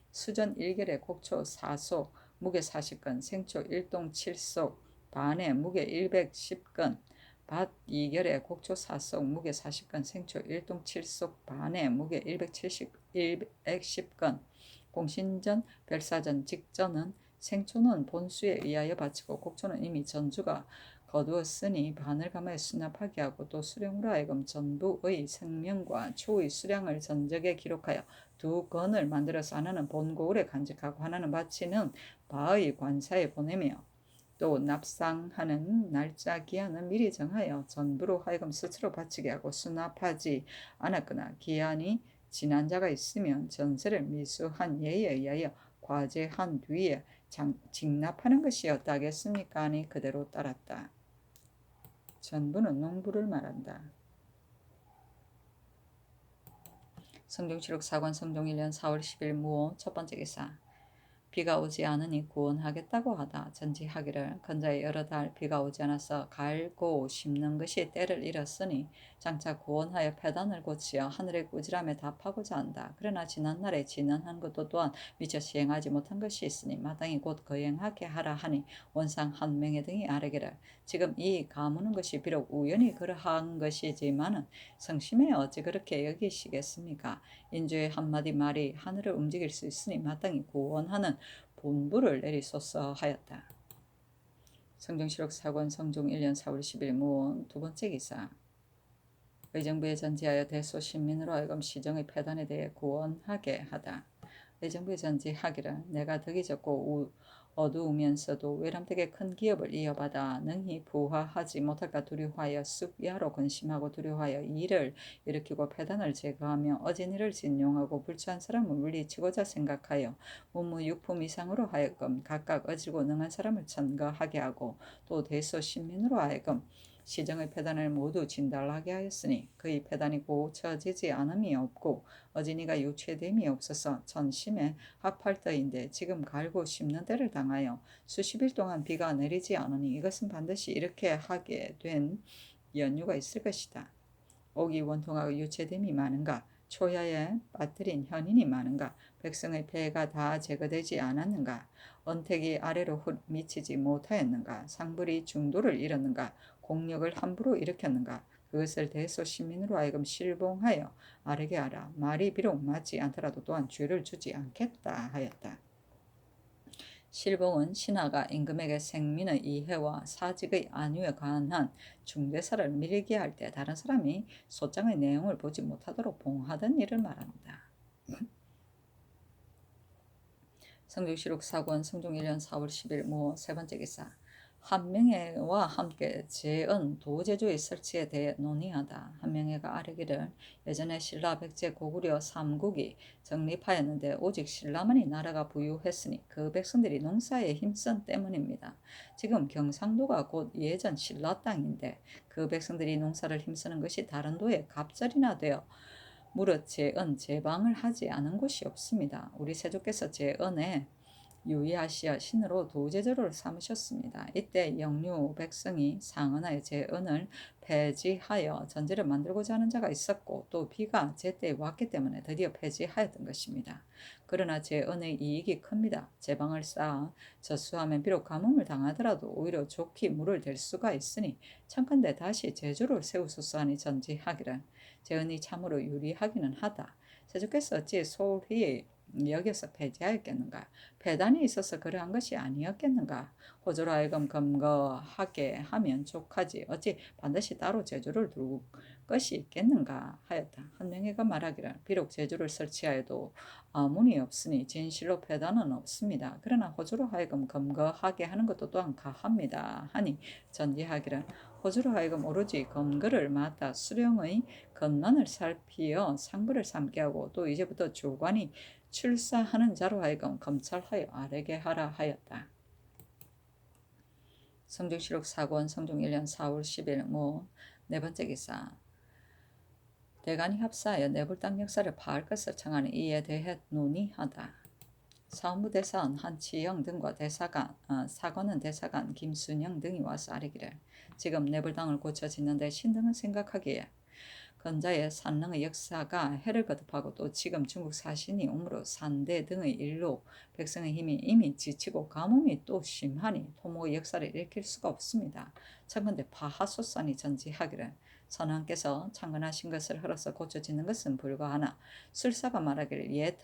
수전 1결의 곡초 4소 무게 40건 생초 1동 7속 반에 무게 110건 밭 2결의 곡초 4속 무게 40건 생초 1동 7속 반에 무게 110건 공신전 별사전 직전은 생초는 본수에 의하여 바치고 곡초는 이미 전주가 거두었으니 반을 감하여 수납하게 하고 또 수령으로 하여금 전부의 생명과 초의 수량을 전적에 기록하여 두 건을 만들어서 하나는 본고을에 간직하고 하나는 바치는 바의 관사에 보내며 또 납상하는 날짜 기한은 미리 정하여 전부로 하여금 스스로 바치게 하고 수납하지 않았거나 기한이 지난 자가 있으면 전세를 미수한 예에 의하여 과제한 뒤에 직납하는 것이었다 하겠습니까? 아니 그대로 따랐다. 전부는 농부를 말한다. 성종실록 4권 성종 1년 4월 10일 무호 첫 번째 기사 비가 오지 않으니 구원하겠다고 하다 전지하기를 건자에 여러 달 비가 오지 않아서 갈고 심는 것이 때를 잃었으니 장차 구원하여 폐단을 고치어 하늘의 꾸지람에 답하고자 한다. 그러나 지난날에 진언한 것도 또한 미처 시행하지 못한 것이 있으니 마땅히 곧 거행하게 하라 하니 원상 한 명의 등이 아뢰기를 지금 이 가무는 것이 비록 우연히 그러한 것이지만은 성심에 어찌 그렇게 여기시겠습니까? 인주의 한마디 말이 하늘을 움직일 수 있으니 마땅히 구원하는 본부를 내리소서 하였다. 성종실록 4권 성종 1년 4월 10일 무원 두 번째 기사 의정부에 전지하여 대소신민으로 하여금 시정의 폐단에 대해 구원하게 하다. 의정부에 전지하기를 내가 덕이 적고 어두우면서도 외람되게 큰 기업을 이어받아 능히 부화하지 못할까 두려워하여 쑥야로 근심하고 두려워하여 이를 일으키고 폐단을 제거하며 어진 이를 진용하고 불추한 사람을 물리치고자 생각하여 문무육품 이상으로 하여금 각각 어지고 능한 사람을 천거하게 하고 또 대소신민으로 하여금 시정의 폐단을 모두 진달하게 하였으니 그의 폐단이 고쳐지지 않음이 없고 어진이가 유체됨이 없어서 전심에 합할 터인데 지금 갈고 심는 때를 당하여 수십일 동안 비가 내리지 않으니 이것은 반드시 이렇게 하게 된 연유가 있을 것이다. 옥이 원통하고 유체됨이 많은가? 초야에 빠뜨린 현인이 많은가? 백성의 폐해가 다 제거되지 않았는가? 언택이 아래로 미치지 못하였는가? 상불이 중도를 잃었는가? 공력을 함부로 일으켰는가? 그것을 대소시민으로 하여금 실봉하여 아뢰게 하라. 말이 비록 맞지 않더라도 또한 죄를 주지 않겠다 하였다. 실봉은 신하가 임금에게 생민의 이해와 사직의 안위에 관한 중대사를 미리게 할 때 다른 사람이 소장의 내용을 보지 못하도록 봉하던 일을 말한다. 성종실록 4권 성종 1년 4월 10일 모 세 번째 기사 한명회와 함께 제은 도제조의 설치에 대해 논의하다. 한명회가 아뢰기를 예전에 신라 백제 고구려 삼국이 정립하였는데 오직 신라만이 나라가 부유했으니 그 백성들이 농사에 힘쓴 때문입니다. 지금 경상도가 곧 예전 신라 땅인데 그 백성들이 농사를 힘쓰는 것이 다른 도에 갑절이나 되어 무릇 제은 제방을 하지 않은 곳이 없습니다. 우리 세조께서 제은에 유의하시어 신으로 도제조를 삼으셨습니다. 이때 영유 백성이 상언하여 제은을 폐지하여 전제를 만들고자 하는 자가 있었고 또 비가 제때에 왔기 때문에 드디어 폐지하였던 것입니다. 그러나 제은의 이익이 큽니다. 제방을 쌓아 젖수하면 비록 가뭄을 당하더라도 오히려 좋게 물을 댈 수가 있으니 청컨대 다시 제주를 세우소서 하니 전지하기를 제은이 참으로 유리하기는 하다. 세조께서 어찌 소홀히 여기서 폐지하였겠는가? 배단이 있어서 그러한 것이 아니었겠는가? 호조로 하여금 검거하게 하면 족하지 어찌 반드시 따로 제주를 둘 것이 있겠는가 하였다. 한명회가 말하기를 비록 제주를 설치하여도 문이 없으니 진실로 배단은 없습니다. 그러나 호조로 하여금 검거하게 하는 것도 또한 가합니다. 하니 전지하기를 호주로 하여금 오로지 검거를 맡아 수령의 건난을 살피어 상부를 삼게 하고 또 이제부터 주관이 출사하는 자로 하여금 검찰하여 아뢰게 하라 하였다. 성중실록 사권 성중 1년 4월 10일 네 번째 기사 대간이 합사하여 내불당 역사를 파할 것을 청하는 이에 대해 논의하다. 사원부 대사원 한치영 등과 대사관, 사관원 대사관 김순영 등이 와서 아뢰기를 지금 내불당을 고쳐 짓는데 신등은 생각하기에 건자의 산릉의 역사가 해를 거듭하고 또 지금 중국 사신이 옴으로 산대 등의 일로 백성의 힘이 이미 지치고 가뭄이 또 심하니 토목의 역사를 일으킬 수가 없습니다. 청컨대 파하소산이 전지하기를 선왕께서 창건하신 것을 흘러서 고쳐 짓는 것은 불가하나 술사가 말하기를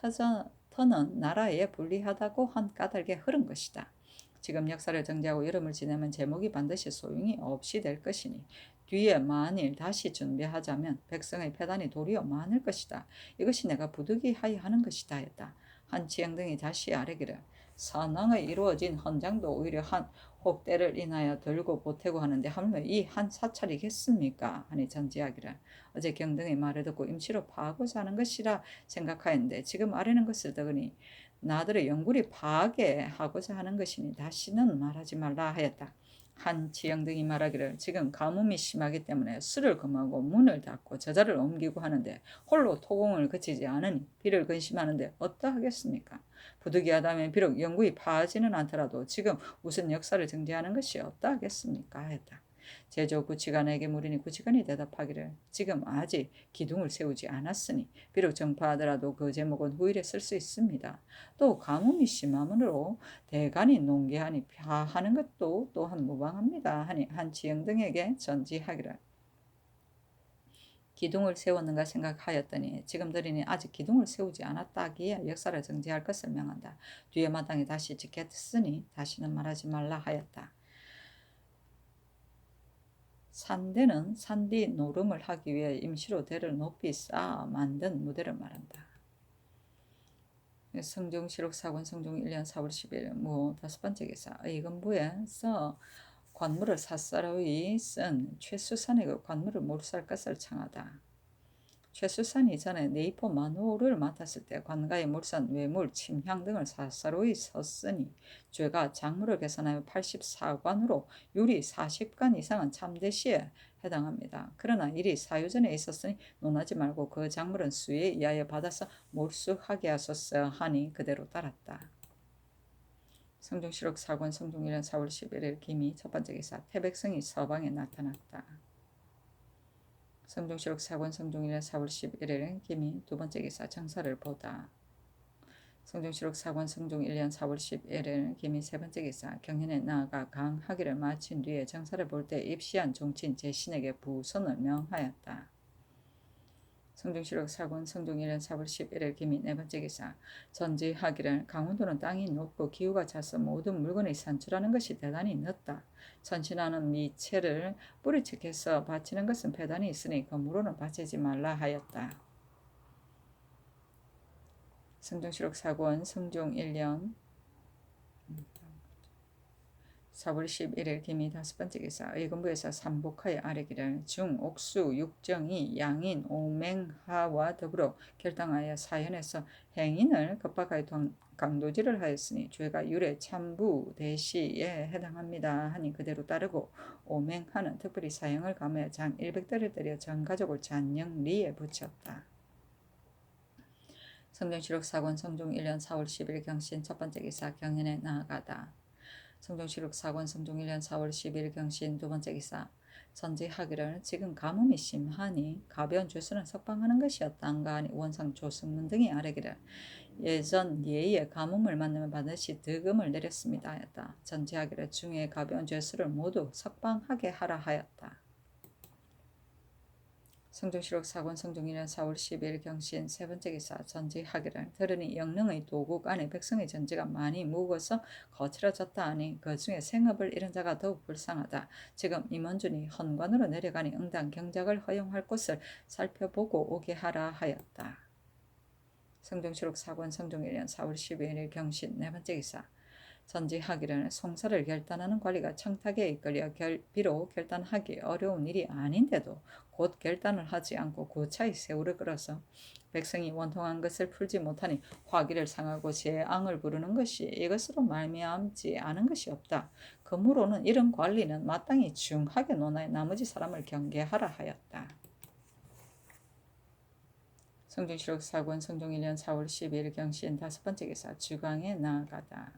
터는 나라에 불리하다고 한 까닭에 흐른 것이다. 지금 역사를 정지하고 여름을 지내면 제목이 반드시 소용이 없이 될 것이니 뒤에 만일 다시 준비하자면 백성의 패단이 도리어 많을 것이다. 이것이 내가 부득이하여 하는 것이다 했다. 한치영 등이 다시 아뢰기를 선왕의 이루어진 헌장도 오히려 한 혹대를 인하여 들고 보태고 하는데 하물며 이 한 사찰이겠습니까? 하니 전지하기를 어제 경등의 말을 듣고 임시로 파하고자 하는 것이라 생각하였는데 지금 아뢰는 것을 듣으니 나들의 영굴이 파하게 하고자 하는 것이니 다시는 말하지 말라 하였다. 한치영 등이 말하기를 지금 가뭄이 심하기 때문에 술을 금하고 문을 닫고 저자를 옮기고 하는데 홀로 토공을 그치지 않으니 비를 근심하는데 어떠하겠습니까? 부득이하다면 비록 영구히 파하지는 않더라도 지금 무슨 역사를 정지하는 것이 어떠하겠습니까? 했다. 제조 구치관에게 물으니 구치관이 대답하기를 지금 아직 기둥을 세우지 않았으니 비록 정파하더라도 그 제목은 후일에 쓸 수 있습니다. 또 가뭄이 심함으로 대간이 농계하니 파하는 것도 또한 무방합니다. 하니 한치영 등에게 전지하기를 기둥을 세웠는가 생각하였더니 지금 들으니 아직 기둥을 세우지 않았다기에 역사를 정지할 것을 명한다. 뒤에 마땅히 다시 짓겠으니 다시는 말하지 말라 하였다. 산대는 산뒤 노름을 하기 위해 임시로 대를 높이 쌓아 만든 무대를 말한다. 성중실록 사권 성중 1년 4월 10일 다섯 번째 기사 의금부에서 관물을 샅사로이 쓴 최수산에게 관물을 몰수할 것을 청하다. 최수산이 전에 네이포 만호를 맡았을 때 관가의 몰산, 외물, 침향 등을 사사로이 썼으니 죄가 작물을 계산하여 84관으로 유리 40관 이상은 참대시에 해당합니다. 그러나 일이 사유전에 있었으니 논하지 말고 그 작물은 수에 의하여 받아서 몰수하게 하소서 하니 그대로 따랐다. 성중실록 사권 성중 1년 4월 11일 기미 첫 번째 기사 태백성이 서방에 나타났다. 성중실록 사권 성중 1년 4월 11일 기미 두 번째 기사 정사를 보다. 성중실록 사권 성중 1년 4월 11일 기미 세 번째 기사 경연에 나아가 강하기를 마친 뒤에 정사를 볼 때 입시한 종친 제신에게 부선을 명하였다. 성중실록 사권 성중 1년 4월 11일 기미 네 번째 기사 전지하기를 강원도는 땅이 높고 기후가 차서 모든 물건이 산출하는 것이 대단히 늦다. 선신하는 미채를 뿌리채해서 바치는 것은 배단이 있으니 건물로는 바치지 말라 하였다. 성중실록 사권 성중 1년 4월 11일 기미 5번째 기사 의금부에서 삼복하여 아뢰기를 중, 옥수, 육정이, 양인, 오맹하와 더불어 결당하여 사연에서 행인을 겁박하여 강도질을 하였으니 죄가 유례 참부 대시에 해당합니다 하니 그대로 따르고 오맹하는 특별히 사형을 감하여 장 100대를 때려 전 가족을 잔영리에 붙였다. 성경시록 사권 성종 1년 4월 10일 경신 첫번째 기사 경연에 나아가다. 성종시록 사권 성종 1년 4월 10일 경신 두번째 기사 전지하기를 지금 가뭄이 심하니 가벼운 죄수는 석방하는 것이었단가 하니 원상 조승문 등이 아뢰기를 예전 예의 가뭄을 만나면 반드시 득음을 내렸습니다 하였다. 전지하기를 중에 가벼운 죄수를 모두 석방하게 하라 하였다. 성종시록 사권 성종 1년 4월 10일 경신 세번째 기사 전지하기를 들으니 영릉의 도국 안에 백성의 전지가 많이 묵어서 거칠어졌다 하니 그 중에 생업을 잃은 자가 더욱 불쌍하다. 지금 임원준이 헌관으로 내려가니 응당 경작을 허용할 곳을 살펴보고 오게 하라 하였다. 성종시록 사권 성종 1년 4월 12일 경신 네번째 기사 전지하기를 송사를 결단하는 관리가 청탁에 이끌려 비록 결단하기 어려운 일이 아닌데도 곧 결단을 하지 않고 고차히 세우를 끌어서 백성이 원통한 것을 풀지 못하니 화기를 상하고 재앙을 부르는 것이 이것으로 말미암지 않은 것이 없다. 그러므로는 이런 관리는 마땅히 중하게 논하여 나머지 사람을 경계하라 하였다. 성종시록 사권 성종 1년 4월 12일 경신 다섯번째 기사 주강에 나아가다.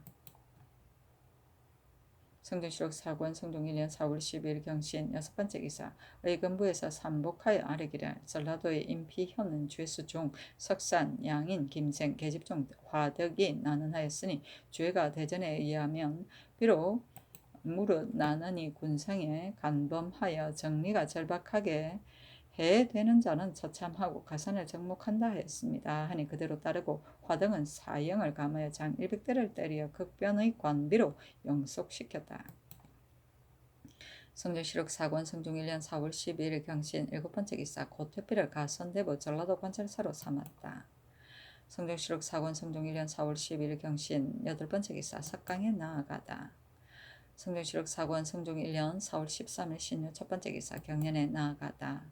성종시록 사권 성종 1년 4월 10일 경신 여섯번째 기사 의금부에서 삼복하여 아뢰기를 전라도의 임피현은 죄수종 석산 양인 김생 계집종 화덕이 나는하였으니 죄가 대전에 의하면 비록 무릇 나는이 군상에 간범하여 정리가 절박하게 해되는 자는 처참하고 가산을 정목한다 하였습니다 하니 그대로 따르고 화덕은 사형을 감하여 장 100대를 때려 극변의 관비로 영속시켰다. 성종시록 사권 성종 1년 4월 12일 경신 7번째 기사 고태필을 가선대부 전라도 관찰사로 삼았다. 성종시록 사권 성종 1년 4월 12일 경신 8번째 기사 석강에 나아가다. 성종시록 사권 성종 1년 4월 13일 신유 첫번째 기사 경연에 나아가다.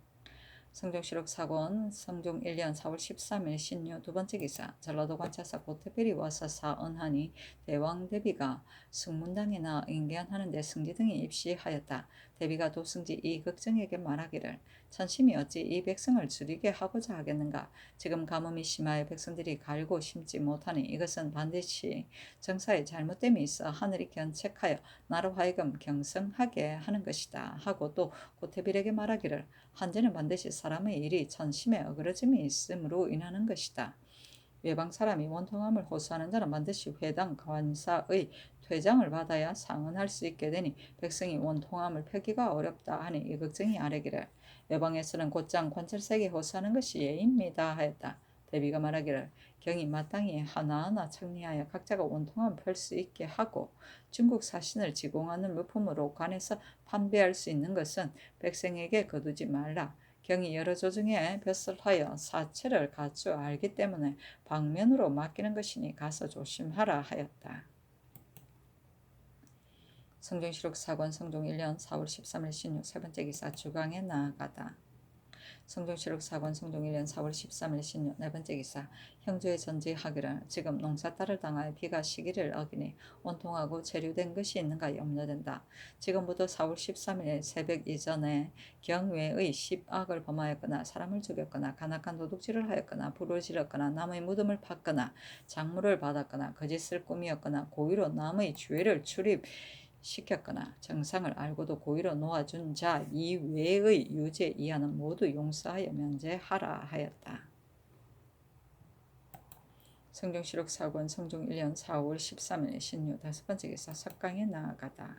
성종시록 사권 성종 1년 4월 13일 신유 두번째 기사 전라도 관찰사 고태필이 와서 사언하니 대왕대비가 승문당에 나아 인견하는데 승지 등이 입시하였다. 대비가 도승지 이극정에게 말하기를 천심이 어찌 이 백성을 줄이게 하고자 하겠는가. 지금 가뭄이 심하여 백성들이 갈고 심지 못하니 이것은 반드시 정사에 잘못됨이 있어 하늘이 견책하여 나로 하여금 경성하게 하는 것이다 하고 또 고태필에게 말하기를 한재는 반드시 사람의 일이 천심에 어그러짐이 있음으로 인하는 것이다. 외방 사람이 원통함을 호소하는 자는 반드시 회당 관사의 퇴장을 받아야 상언할 수 있게 되니 백성이 원통함을 펴기가 어렵다 하니 이 걱정이 아뢰기를 외방에서는 곧장 관찰사에게 호소하는 것이 예입니다 하였다. 대비가 말하기를 경이 마땅히 하나하나 정리하여 각자가 원통함을 펼 수 있게 하고 중국 사신을 지공하는 물품으로 관에서 판매할 수 있는 것은 백성에게 거두지 말라. 경이 여러 조정에 벼슬하여 사체를 갖추어 알기 때문에 방면으로 맡기는 것이니 가서 조심하라 하였다. 성종시록 사권 성종 1년 4월 13일 신유 세번째 기사 주강에 나아가다. 성종시록 사권 성종 1년 4월 13일 신유 네번째 기사 형주의 전지하기를 지금 농사딸을 당하여 비가 시기를 어기니 원통하고 체류된 것이 있는가 염려된다. 지금부터 4월 13일 새벽 이전에 경외의 10악을 범하였거나 사람을 죽였거나 간악한 도둑질을 하였거나 불을 질렀거나 남의 무덤을 팠거나 작물을 받았거나 거짓을 꾸미었거나 고의로 남의 죄를 시켰거나 정상을 알고도 고의로 놓아준 자 이외의 유죄 이하는 모두 용서하여 면제하라 하였다. 성종시록 사권 성종 1년 4월 13일 신유 다섯번째 기사 석강에 나아가다.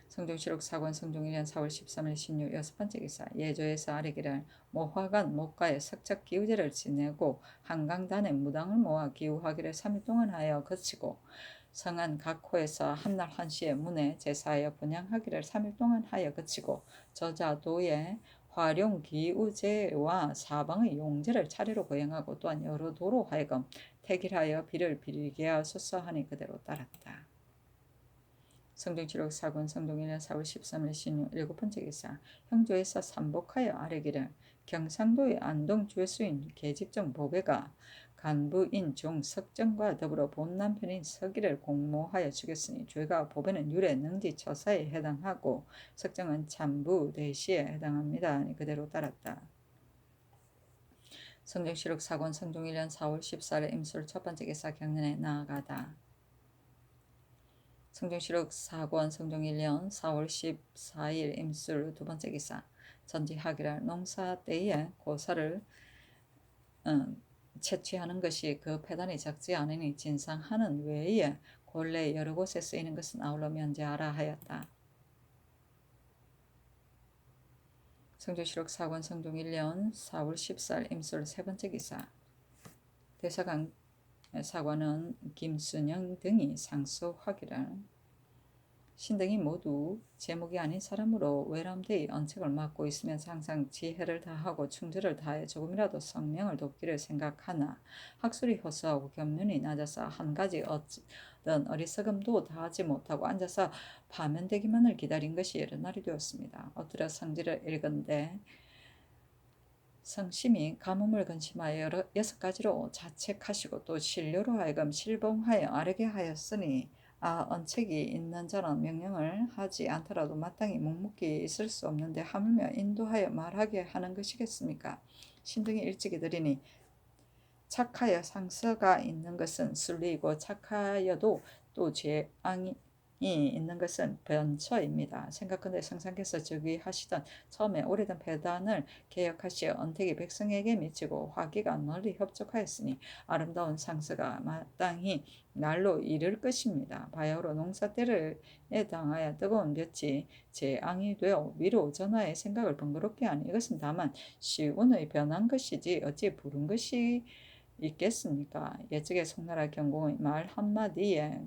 성종시록 사권 성종 1년 4월 13일 신유 여섯번째 기사 예조에서 아뢰기를 모화관 목가에 석적 기우제를 지내고 한강단에 무당을 모아 기우하기를 3일 동안 하여 거치고 성안 각호에서 한날 한시에 문에 제사하여 분향하기를 3일 동안 하여 그치고 저자도에 화룡기우제와 사방의 용제를 차례로 거행하고 또한 여러 도로 하여금 택일하여 비를 빌게 하소서 하니 그대로 따랐다. 성종칠록 사권 성종 1년 4월 13일 신유 일곱 번째 기사. 형조에서 삼복하여 아뢰기를 경상도의 안동 죄수인 계집정 보배가 간부인 종 석정과 더불어 본 남편인 서기를 공모하여 죽였으니 죄가 보배는 유래 능지 처사에 해당하고 석정은 참부 대시에 해당합니다. 그대로 따랐다. 성종실록 사권 성종 1년 4월 14일 임술 첫 번째 기사 경련에 나아가다. 성종실록 사권 성종 1년 4월 14일 임술 두 번째 기사. 전지하기를 농사 때에 고사를 채취하는 것이 그 폐단이 적지 않으니 진상하는 외에 본래 여러 곳에 쓰이는 것은 아울러 면제하라 하였다. 성종실록 사권 성종 1년 4월 14일 임술 세 번째 기사. 대사관 사관은 김순영 등이 상소하기를 신등이 모두 제목이 아닌 사람으로 외람되이 언책을 맡고 있으면서 항상 지혜를 다하고 충절을 다해 조금이라도 성명을 돕기를 생각하나 학술이 허수하고 견문이 낮아서 한 가지 어떤 어리석음도 다하지 못하고 앉아서 파면되기만을 기다린 것이 여러 날이 되었습니다. 엎드려 성지를 읽은데 성심이 가뭄을 근심하여 6가지로 자책하시고 또 신료로 하여금 실봉하여 아뢰게 하였으니 언책이 있는 자는 명령을 하지 않더라도 마땅히 묵묵히 있을 수 없는데 하물며 인도하여 말하게 하는 것이겠습니까? 신등이 일찍이 들으니 착하여 상서가 있는 것은 순리이고 착하여도 또 죄앙이 있는 것은 변처입니다. 생각컨대 성상께서 즉위하시던 처음에 오래된 폐단을 개혁하시어 언택이 백성에게 미치고 화기가 널리 협족하였으니 아름다운 상서가 마땅히 날로 이를 것입니다. 바야흐로 농사 때를 당하여 뜨거운 볕이 재앙이 되어 위로 전하의 생각을 번거롭게 하니 이것은 다만 시운의 변한 것이지 어찌 부른 것이 있겠습니까? 예측의 송나라 경공의 말 한마디에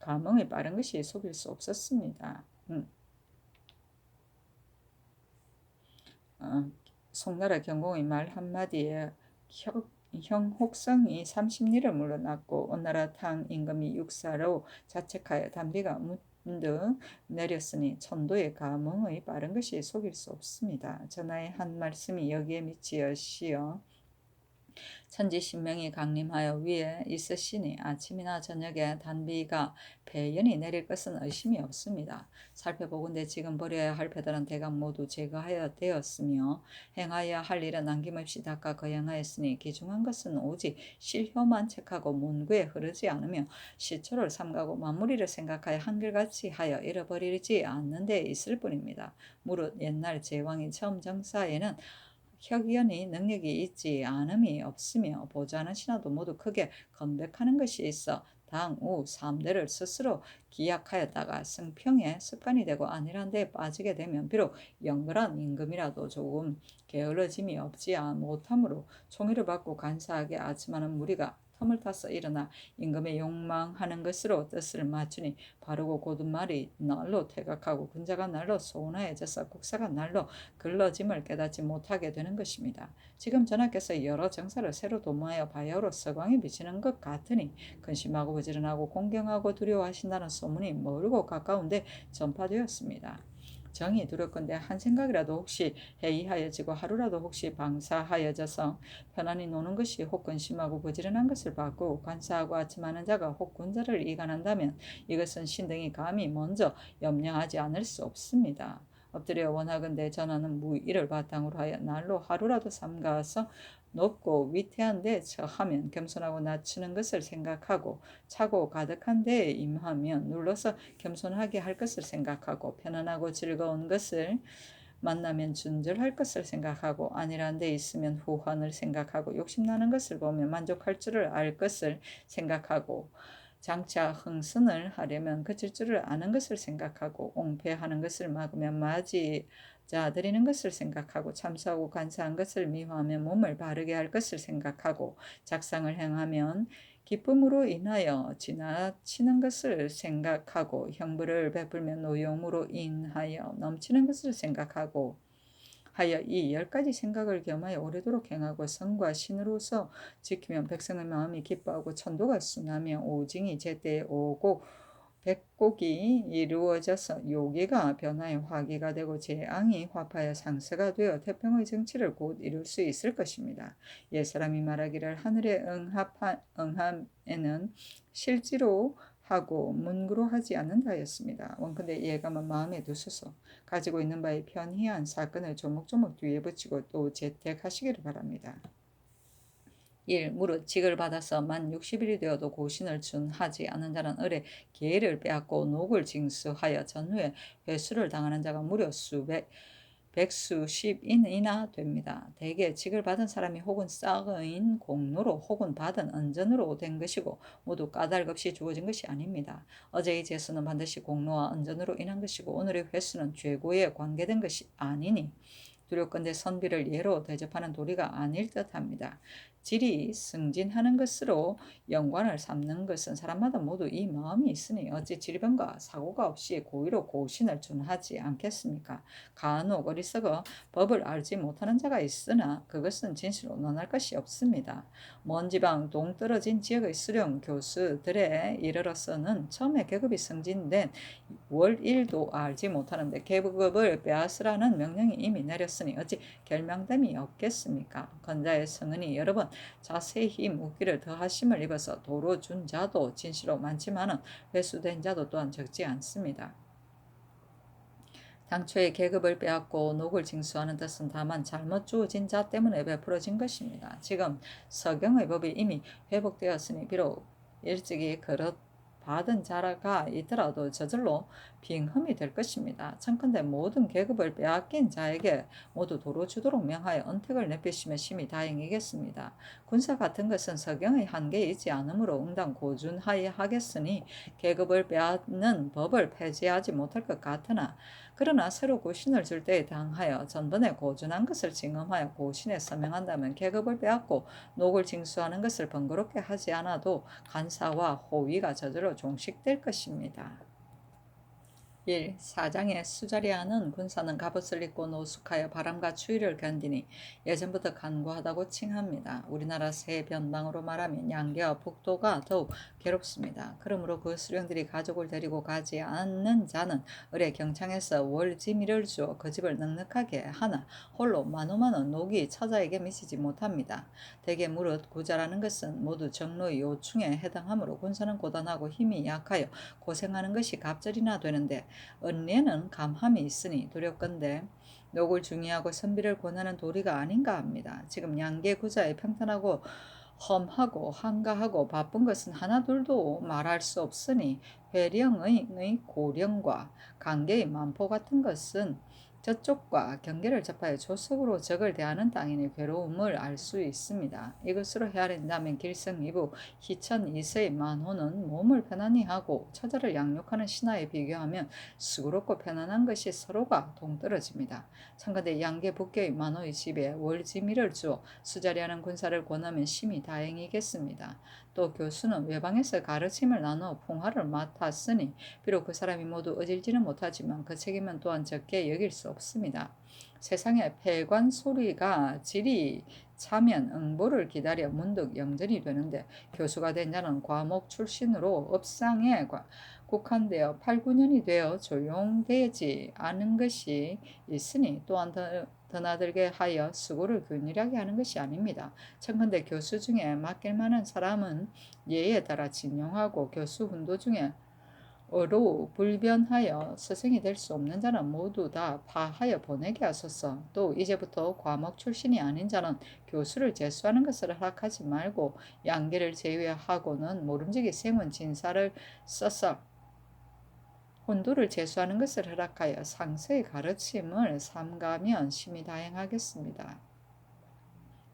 감흥이 빠른 것이 속일 수 없었습니다. 송나라 경공의 말 한마디에 형혹성이 30리를 물러났고 온나라 탕 임금이 육사로 자책하여 담비가 문득 내렸으니 천도의 감흥의 빠른 것이 속일 수 없습니다. 전하의 한 말씀이 여기에 미치어시어 천지신명이 강림하여 위에 있으시니 아침이나 저녁에 단비가 배연이 내릴 것은 의심이 없습니다. 살펴보건대 지금 버려야 할 배달은 대강 모두 제거하여 되었으며 행하여야 할 일은 남김없이 닦아 거행하였으니 기중한 것은 오직 실효만 책하고 문구에 흐르지 않으며 시초를 삼가고 마무리를 생각하여 한결같이 하여 잃어버리지 않는 데 있을 뿐입니다. 무릇 옛날 제왕이 처음 정사에는 혁연이 능력이 있지 않음이 없으며 보좌하는 신하도 모두 크게 건백하는 것이 있어 당우 3대를 스스로 기약하였다가 승평의 습관이 되고 안일한 데에 빠지게 되면 비록 영글한 임금이라도 조금 게을러짐이 없지 못하므로 총애를 받고 간사하게 아침하는 무리가 틈을 타서 일어나 임금의 욕망하는 것으로 뜻을 맞추니 바르고 고든 말이 날로 퇴각하고 군자가 날로 소원하여져서 국사가 날로 글러짐을 깨닫지 못하게 되는 것입니다. 지금 전하께서 여러 정사를 새로 도모하여 바야흐로 서광이 비치는 것 같으니 근심하고 부지런하고 공경하고 두려워하신다는 소문이 멀고 가까운데 전파되었습니다. 정이 두렵건대 한 생각이라도 혹시 해이하여지고 하루라도 혹시 방사하여져서 편안히 노는 것이 혹 근심하고 부지런한 것을 받고 관사하고 아침하는 자가 혹 군자를 이간한다면 이것은 신등이 감히 먼저 염려하지 않을 수 없습니다. 엎드려 원하건대 전하는 무의를 바탕으로 하여 날로 하루라도 삼가서 높고 위태한 데 처하면 겸손하고 낮추는 것을 생각하고 차고 가득한 데에 임하면 눌러서 겸손하게 할 것을 생각하고 편안하고 즐거운 것을 만나면 준절할 것을 생각하고 안일한 데 있으면 후환을 생각하고 욕심나는 것을 보면 만족할 줄을 알 것을 생각하고 장차 흥선을 하려면 그칠 줄을 아는 것을 생각하고 옹패하는 것을 막으면 맞이자 드리는 것을 생각하고 참수하고 간사한 것을 미화하면 몸을 바르게 할 것을 생각하고 작상을 행하면 기쁨으로 인하여 지나치는 것을 생각하고 형벌을 베풀면 노용으로 인하여 넘치는 것을 생각하고 하여 이 10가지 생각을 겸하여 오래도록 행하고 성과 신으로서 지키면 백성의 마음이 기뻐하고 천도가 순하며 오징이 제때에 오고 백곡이 이루어져서 요기가 변화의 화기가 되고 재앙이 화파의 상세가 되어 태평의 정치를 곧 이룰 수 있을 것입니다. 옛사람이 말하기를 하늘의 응함에는 실지로 하고 문구로 하지 않는다였습니다. 원컨대 예감은 마음에 두소서. 가지고 있는 바에 편희한 사건을 조목조목 뒤에 붙이고 또 재택하시기를 바랍니다. 1. 무릇 직을 받아서 만 60일이 되어도 고신을 준하지 않은 자는 을의 계를 빼앗고 녹을 징수하여 전후에 회수를 당하는 자가 무려 백수십인이나 됩니다. 대개 직을 받은 사람이 혹은 싹인 공로로 혹은 받은 은전으로 된 것이고 모두 까닭 없이 주어진 것이 아닙니다. 어제의 재수는 반드시 공로와 은전으로 인한 것이고 오늘의 회수는 죄고에 관계된 것이 아니니 두렵건대 선비를 예로 대접하는 도리가 아닐 듯합니다. 질이 승진하는 것으로 연관을 삼는 것은 사람마다 모두 이 마음이 있으니 어찌 질병과 사고가 없이 고의로 고신을 준하지 않겠습니까? 간혹 어리석어 법을 알지 못하는 자가 있으나 그것은 진실로 논할 것이 없습니다. 먼 지방 동떨어진 지역의 수령 교수들에 이르러서는 처음에 계급이 승진된 월일도 알지 못하는데 계급을 빼앗으라는 명령이 이미 내렸으니 어찌 결명됨이 없겠습니까? 건자의 성은이 여러 번 자세히 묻기를 더하심을 입어서 도로 준 자도 진실로 많지만은 회수된 자도 또한 적지 않습니다. 당초에 계급을 빼앗고 녹을 징수하는 뜻은 다만 잘못 주어진 자 때문에 베풀어진 것입니다. 지금 서경의 법이 이미 회복되었으니 비록 일찍이 그렇 받은 자가 있더라도 저절로 빙흠이 될 것입니다. 청컨대 모든 계급을 빼앗긴 자에게 모두 도로 주도록 명하여 은택을 내피시면 심히 다행이겠습니다. 군사 같은 것은 서경의 한계에 있지 않으므로 응당 고준하여 하겠으니 계급을 빼앗는 법을 폐지하지 못할 것 같으나 그러나 새로 고신을 줄 때에 당하여 전번에 고준한 것을 징험하여 고신에 서명한다면 계급을 빼앗고 녹을 징수하는 것을 번거롭게 하지 않아도 간사와 호위가 저절로 종식될 것입니다. 1. 사장의 수자리하는 군사는 갑옷을 입고 노숙하여 바람과 추위를 견디니 예전부터 간과하다고 칭합니다. 우리나라 새 변방으로 말하면 양계와 북도가 더욱 괴롭습니다. 그러므로 그 수령들이 가족을 데리고 가지 않는 자는 을의 경창에서 월지미를 주어 그 집을 넉넉하게 하나 홀로 만오만원 녹이 처자에게 미치지 못합니다. 대개 무릇 구자라는 것은 모두 정로의 요충에 해당하므로 군사는 고단하고 힘이 약하여 고생하는 것이 갑절이나 되는데 은례는 감함이 있으니 두렵건대 녹을 중의하고 선비를 권하는 도리가 아닌가 합니다. 지금 양계 구자에 평탄하고 험하고 한가하고 바쁜 것은 하나둘도 말할 수 없으니 회령의 고령과 관계의 만포 같은 것은 저쪽과 경계를 접하여 조석으로 적을 대하는 땅인의 괴로움을 알 수 있습니다. 이것으로 헤아린다면 길성이부 희천 이세의 만호는 몸을 편안히 하고 처자를 양육하는 신하에 비교하면 수고롭고 편안한 것이 서로가 동떨어집니다. 참가대 양계 북계의 만호의 집에 월지미를 주어 수자리하는 군사를 권하면 심히 다행이겠습니다. 또 교수는 외방에서 가르침을 나누어 풍화를 맡았으니 비록 그 사람이 모두 어질지는 못하지만 그 책임은 또한 적게 여길 수 없습니다. 세상에 폐관 소리가 질이 차면 응보를 기다려 문득 영전이 되는데 교수가 된 자는 과목 출신으로 업상에 국한되어 8, 9년이 되어 조용되지 않은 것이 있으니 또한 드나들게 하여 수고를 균일하게 하는 것이 아닙니다. 청컨대 교수 중에 맡길 만한 사람은 예에 따라 진용하고 교수 훈도 중에 어로 불변하여 스승이 될 수 없는 자는 모두 다 파하여 보내게 하소서. 또 이제부터 과목 출신이 아닌 자는 교수를 제수하는 것을 허락하지 말고 양계를 제외하고는 모름지기 세문 진사를 써서 혼도를 제수하는 것을 허락하여 상세의 가르침을 삼가면 심히 다행하겠습니다.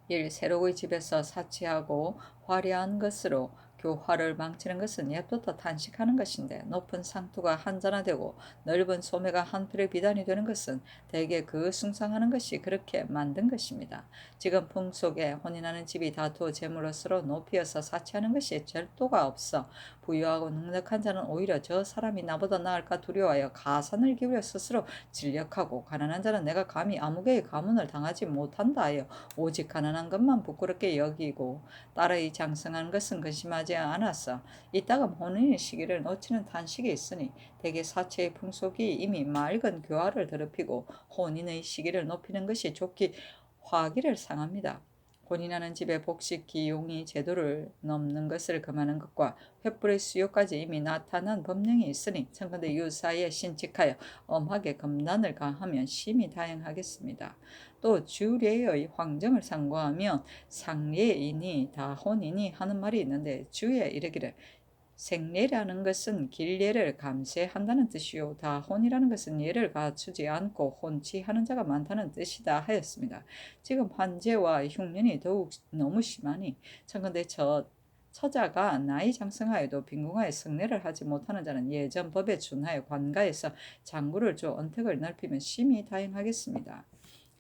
1. 세록의 집에서 사치하고 화려한 것으로 교화를 망치는 것은 옛부터 탄식하는 것인데 높은 상투가 한잔화되고 넓은 소매가 한풀의 비단이 되는 것은 대개 그 숭상하는 것이 그렇게 만든 것입니다. 지금 풍속에 혼인하는 집이 다투어 재물로서로 높이어서 사치하는 것이 절도가 없어 부유하고 넉넉한 자는 오히려 저 사람이 나보다 나을까 두려워하여 가산을 기울여 스스로 진력하고 가난한 자는 내가 감히 아무개의 가문을 당하지 못한다 하여 오직 가난한 것만 부끄럽게 여기고 딸의 장성한 것은 근심하지 않았어. 이따가 혼인의 시기를 놓치는 탄식이 있으니 대개 사체의 풍속이 이미 맑은 교화를 더럽히고 혼인의 시기를 높이는 것이 좋기 화기를 상합니다. 혼인하는 집의 복식 기용이 제도를 넘는 것을 금하는 것과 횃불의 수요까지 이미 나타난 법령이 있으니 청컨대 유사에 신칙하여 엄하게 검단을 가하면 심히 다행하겠습니다. 또 주례의 황정을 상고하면 상례이니 다혼이니 하는 말이 있는데 주에 이르기를 생례라는 것은 길례를 감세한다는 뜻이요 다혼이라는 것은 예를 갖추지 않고 혼치하는 자가 많다는 뜻이다 하였습니다. 지금 환제와 흉년이 더욱 너무 심하니 청컨대 처자가 나이 장성하여도 빈궁하여 성례를 하지 못하는 자는 예전 법에 준하여 관가에서 장구를 줘 언택을 넓히면 심히 다행하겠습니다.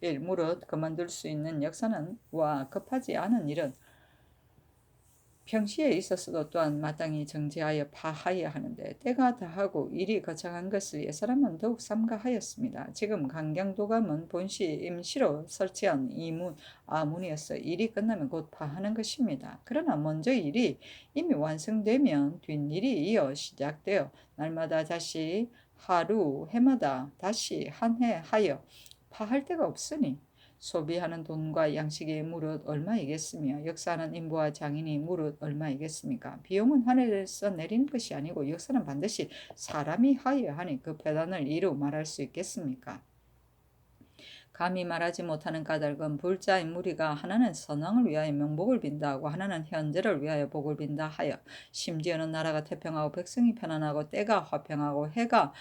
1. 무릇 그만둘 수 있는 역사는 와 급하지 않은 일은 평시에 있었어도 또한 마땅히 정지하여 파하여야 하는데 때가 다하고 일이 거창한 것을 옛사람은 더욱 삼가하였습니다. 지금 강경도감은 본시 임시로 설치한 아문이었어 일이 끝나면 곧 파하는 것입니다. 그러나 먼저 일이 이미 완성되면 뒷일이 이어 시작되어 날마다 다시 하루 해마다 다시 한 해 하여 파할 데가 없으니 소비하는 돈과 양식이 무릇 얼마이겠으며 역사하는 인부와 장인이 무릇 얼마이겠습니까? 비용은 하늘에서 내리는 것이 아니고 역사는 반드시 사람이 하여야 하니 그 배단을 이루 말할 수 있겠습니까? 감히 말하지 못하는 까닭은 불자인 무리가 하나는 선왕을 위하여 명복을 빈다 하고 하나는 현재를 위하여 복을 빈다 하여 심지어는 나라가 태평하고 백성이 편안하고 때가 화평하고 해가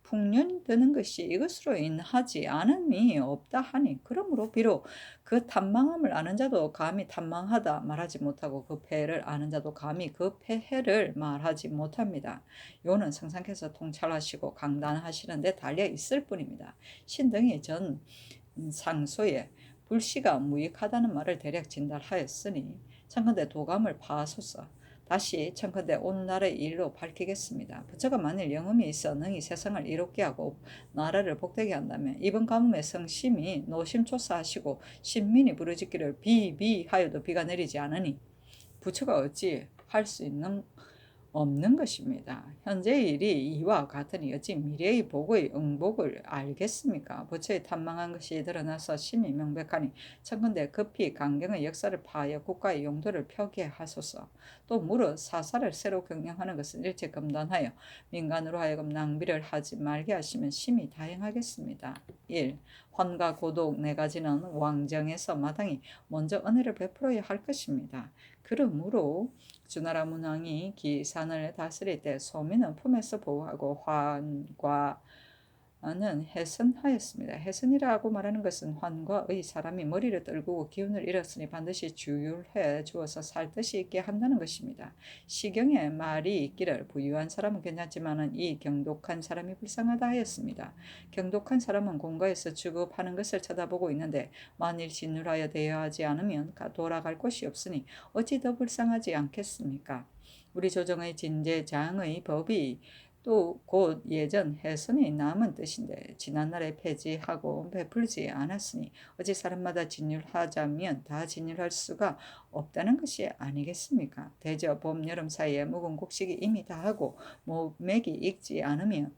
풍년이 드는 것이 이것으로 인하지 않음이 없다 하니 그러므로 비록 그 탐망함을 아는 자도 감히 탐망하다 말하지 못하고 그 폐해를 아는 자도 감히 그 폐해를 말하지 못합니다. 요는 성상께서 통찰하시고 강단하시는데 달려 있을 뿐입니다. 신등이 전 상소에 불씨가 무익하다는 말을 대략 진달하였으니 청컨대 도감을 파하소서. 다시 청컨대 오늘날의 일로 밝히겠습니다. 부처가 만일 영음이 있어 능히 세상을 이롭게 하고 나라를 복되게 한다면 이번 가뭄의 성심이 노심초사하시고 신민이 부르짖기를 비비하여도 비가 내리지 않으니 부처가 어찌 할 수 있는 없는 것입니다. 현재의 일이 이와 같으니 어찌 미래의 복의 응복을 알겠습니까? 부처의 탐망한 것이 드러나서 심히 명백하니 청컨대 급히 강경의 역사를 파하여 국가의 용도를 표기하소서. 또 무릇 사사를 새로 경영하는 것은 일체 금단하여 민간으로 하여금 낭비를 하지 말게 하시면 심히 다행하겠습니다. 1. 환과 고독 네 가지는 왕정에서 마땅히 먼저 은혜를 베풀어야 할 것입니다. 그러므로 주나라 문왕이 기산을 다스릴 때 소민은 품에서 보호하고 환과는 해선하였습니다. 해선이라고 말하는 것은 환과의 사람이 머리를 떨구고 기운을 잃었으니 반드시 주율해 주어서 살 뜻이 있게 한다는 것입니다. 시경에 말이 있기를 부유한 사람은 괜찮지만 이 경독한 사람이 불쌍하다 하였습니다. 경독한 사람은 공가에서 주급하는 것을 쳐다보고 있는데 만일 진율하여 대여하지 않으면 돌아갈 곳이 없으니 어찌 더 불쌍하지 않겠습니까? 우리 조정의 진제장의 법이 또 곧 예전 해선이 남은 뜻인데 지난날에 폐지하고 베풀지 않았으니 어찌 사람마다 진율하자면 다 진율할 수가 없다는 것이 아니겠습니까? 대저 봄 여름 사이에 묵은 곡식이 이미 다하고 모맥이 익지 않으면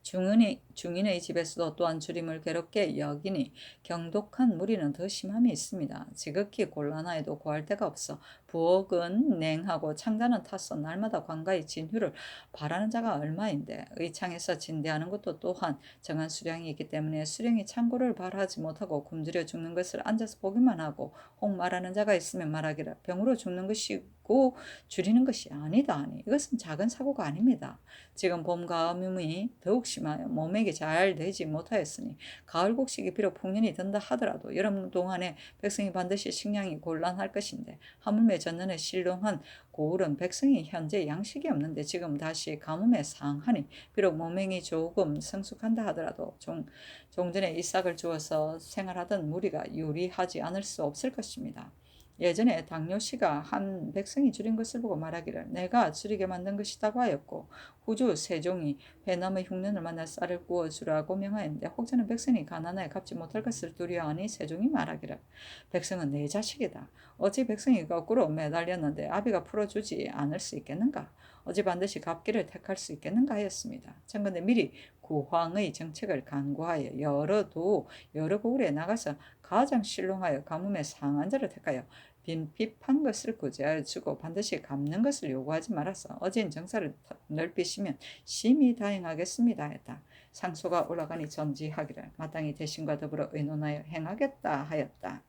중인의 집에서도 또한 주림을 괴롭게 여기니 경독한 무리는 더 심함이 있습니다. 지극히 곤란하여도 구할 데가 없어 부엌은 냉하고 창자는 탔어 날마다 관가의 진휴를 바라는 자가 얼마인데 의창에서 진대하는 것도 또한 정한 수량이 있기 때문에 수령이 창고를 발하지 못하고 굶주려 죽는 것을 앉아서 보기만 하고 혹 말하는 자가 있으면 말하기를 병으로 죽는 것이고 줄이는 것이 아니다 하니 이것은 작은 사고가 아닙니다. 지금 봄 가뭄이 더욱 심하여 몸에게 잘 되지 못하였으니 가을 곡식이 비록 풍년이 든다 하더라도 여름 동안에 백성이 반드시 식량이 곤란할 것인데 하물며 전년에 신롱한 고을은 백성이 현재 양식이 없는데 지금 다시 가뭄에 상하니 비록 몸행이 조금 성숙한다 하더라도 종전에 이삭을 주어서 생활하던 무리가 유리하지 않을 수 없을 것입니다. 예전에 당뇨씨가 한 백성이 줄인 것을 보고 말하기를 내가 줄이게 만든 것이다고 하였고 후주 세종이 배나무 흉년을 만나 쌀을 구워주라고 명하였는데 혹자는 백성이 가난하여 갚지 못할 것을 두려워하니 세종이 말하기를 백성은 내 자식이다. 어찌 백성이 거꾸로 매달렸는데 아비가 풀어주지 않을 수 있겠는가? 어찌 반드시 갚기를 택할 수 있겠는가 하였습니다. 청건대 미리 국왕의 정책을 간구하여 여러 고을에 나가서 가장 신롱하여 가뭄의 상한 자를 택하여 빈핍한 것을 구제하여 주고 반드시 갚는 것을 요구하지 말아서 어진 정사를 넓히시면 심히 다행하겠습니다 했다. 상소가 올라가니 전지하기를 마땅히 대신과 더불어 의논하여 행하겠다 하였다.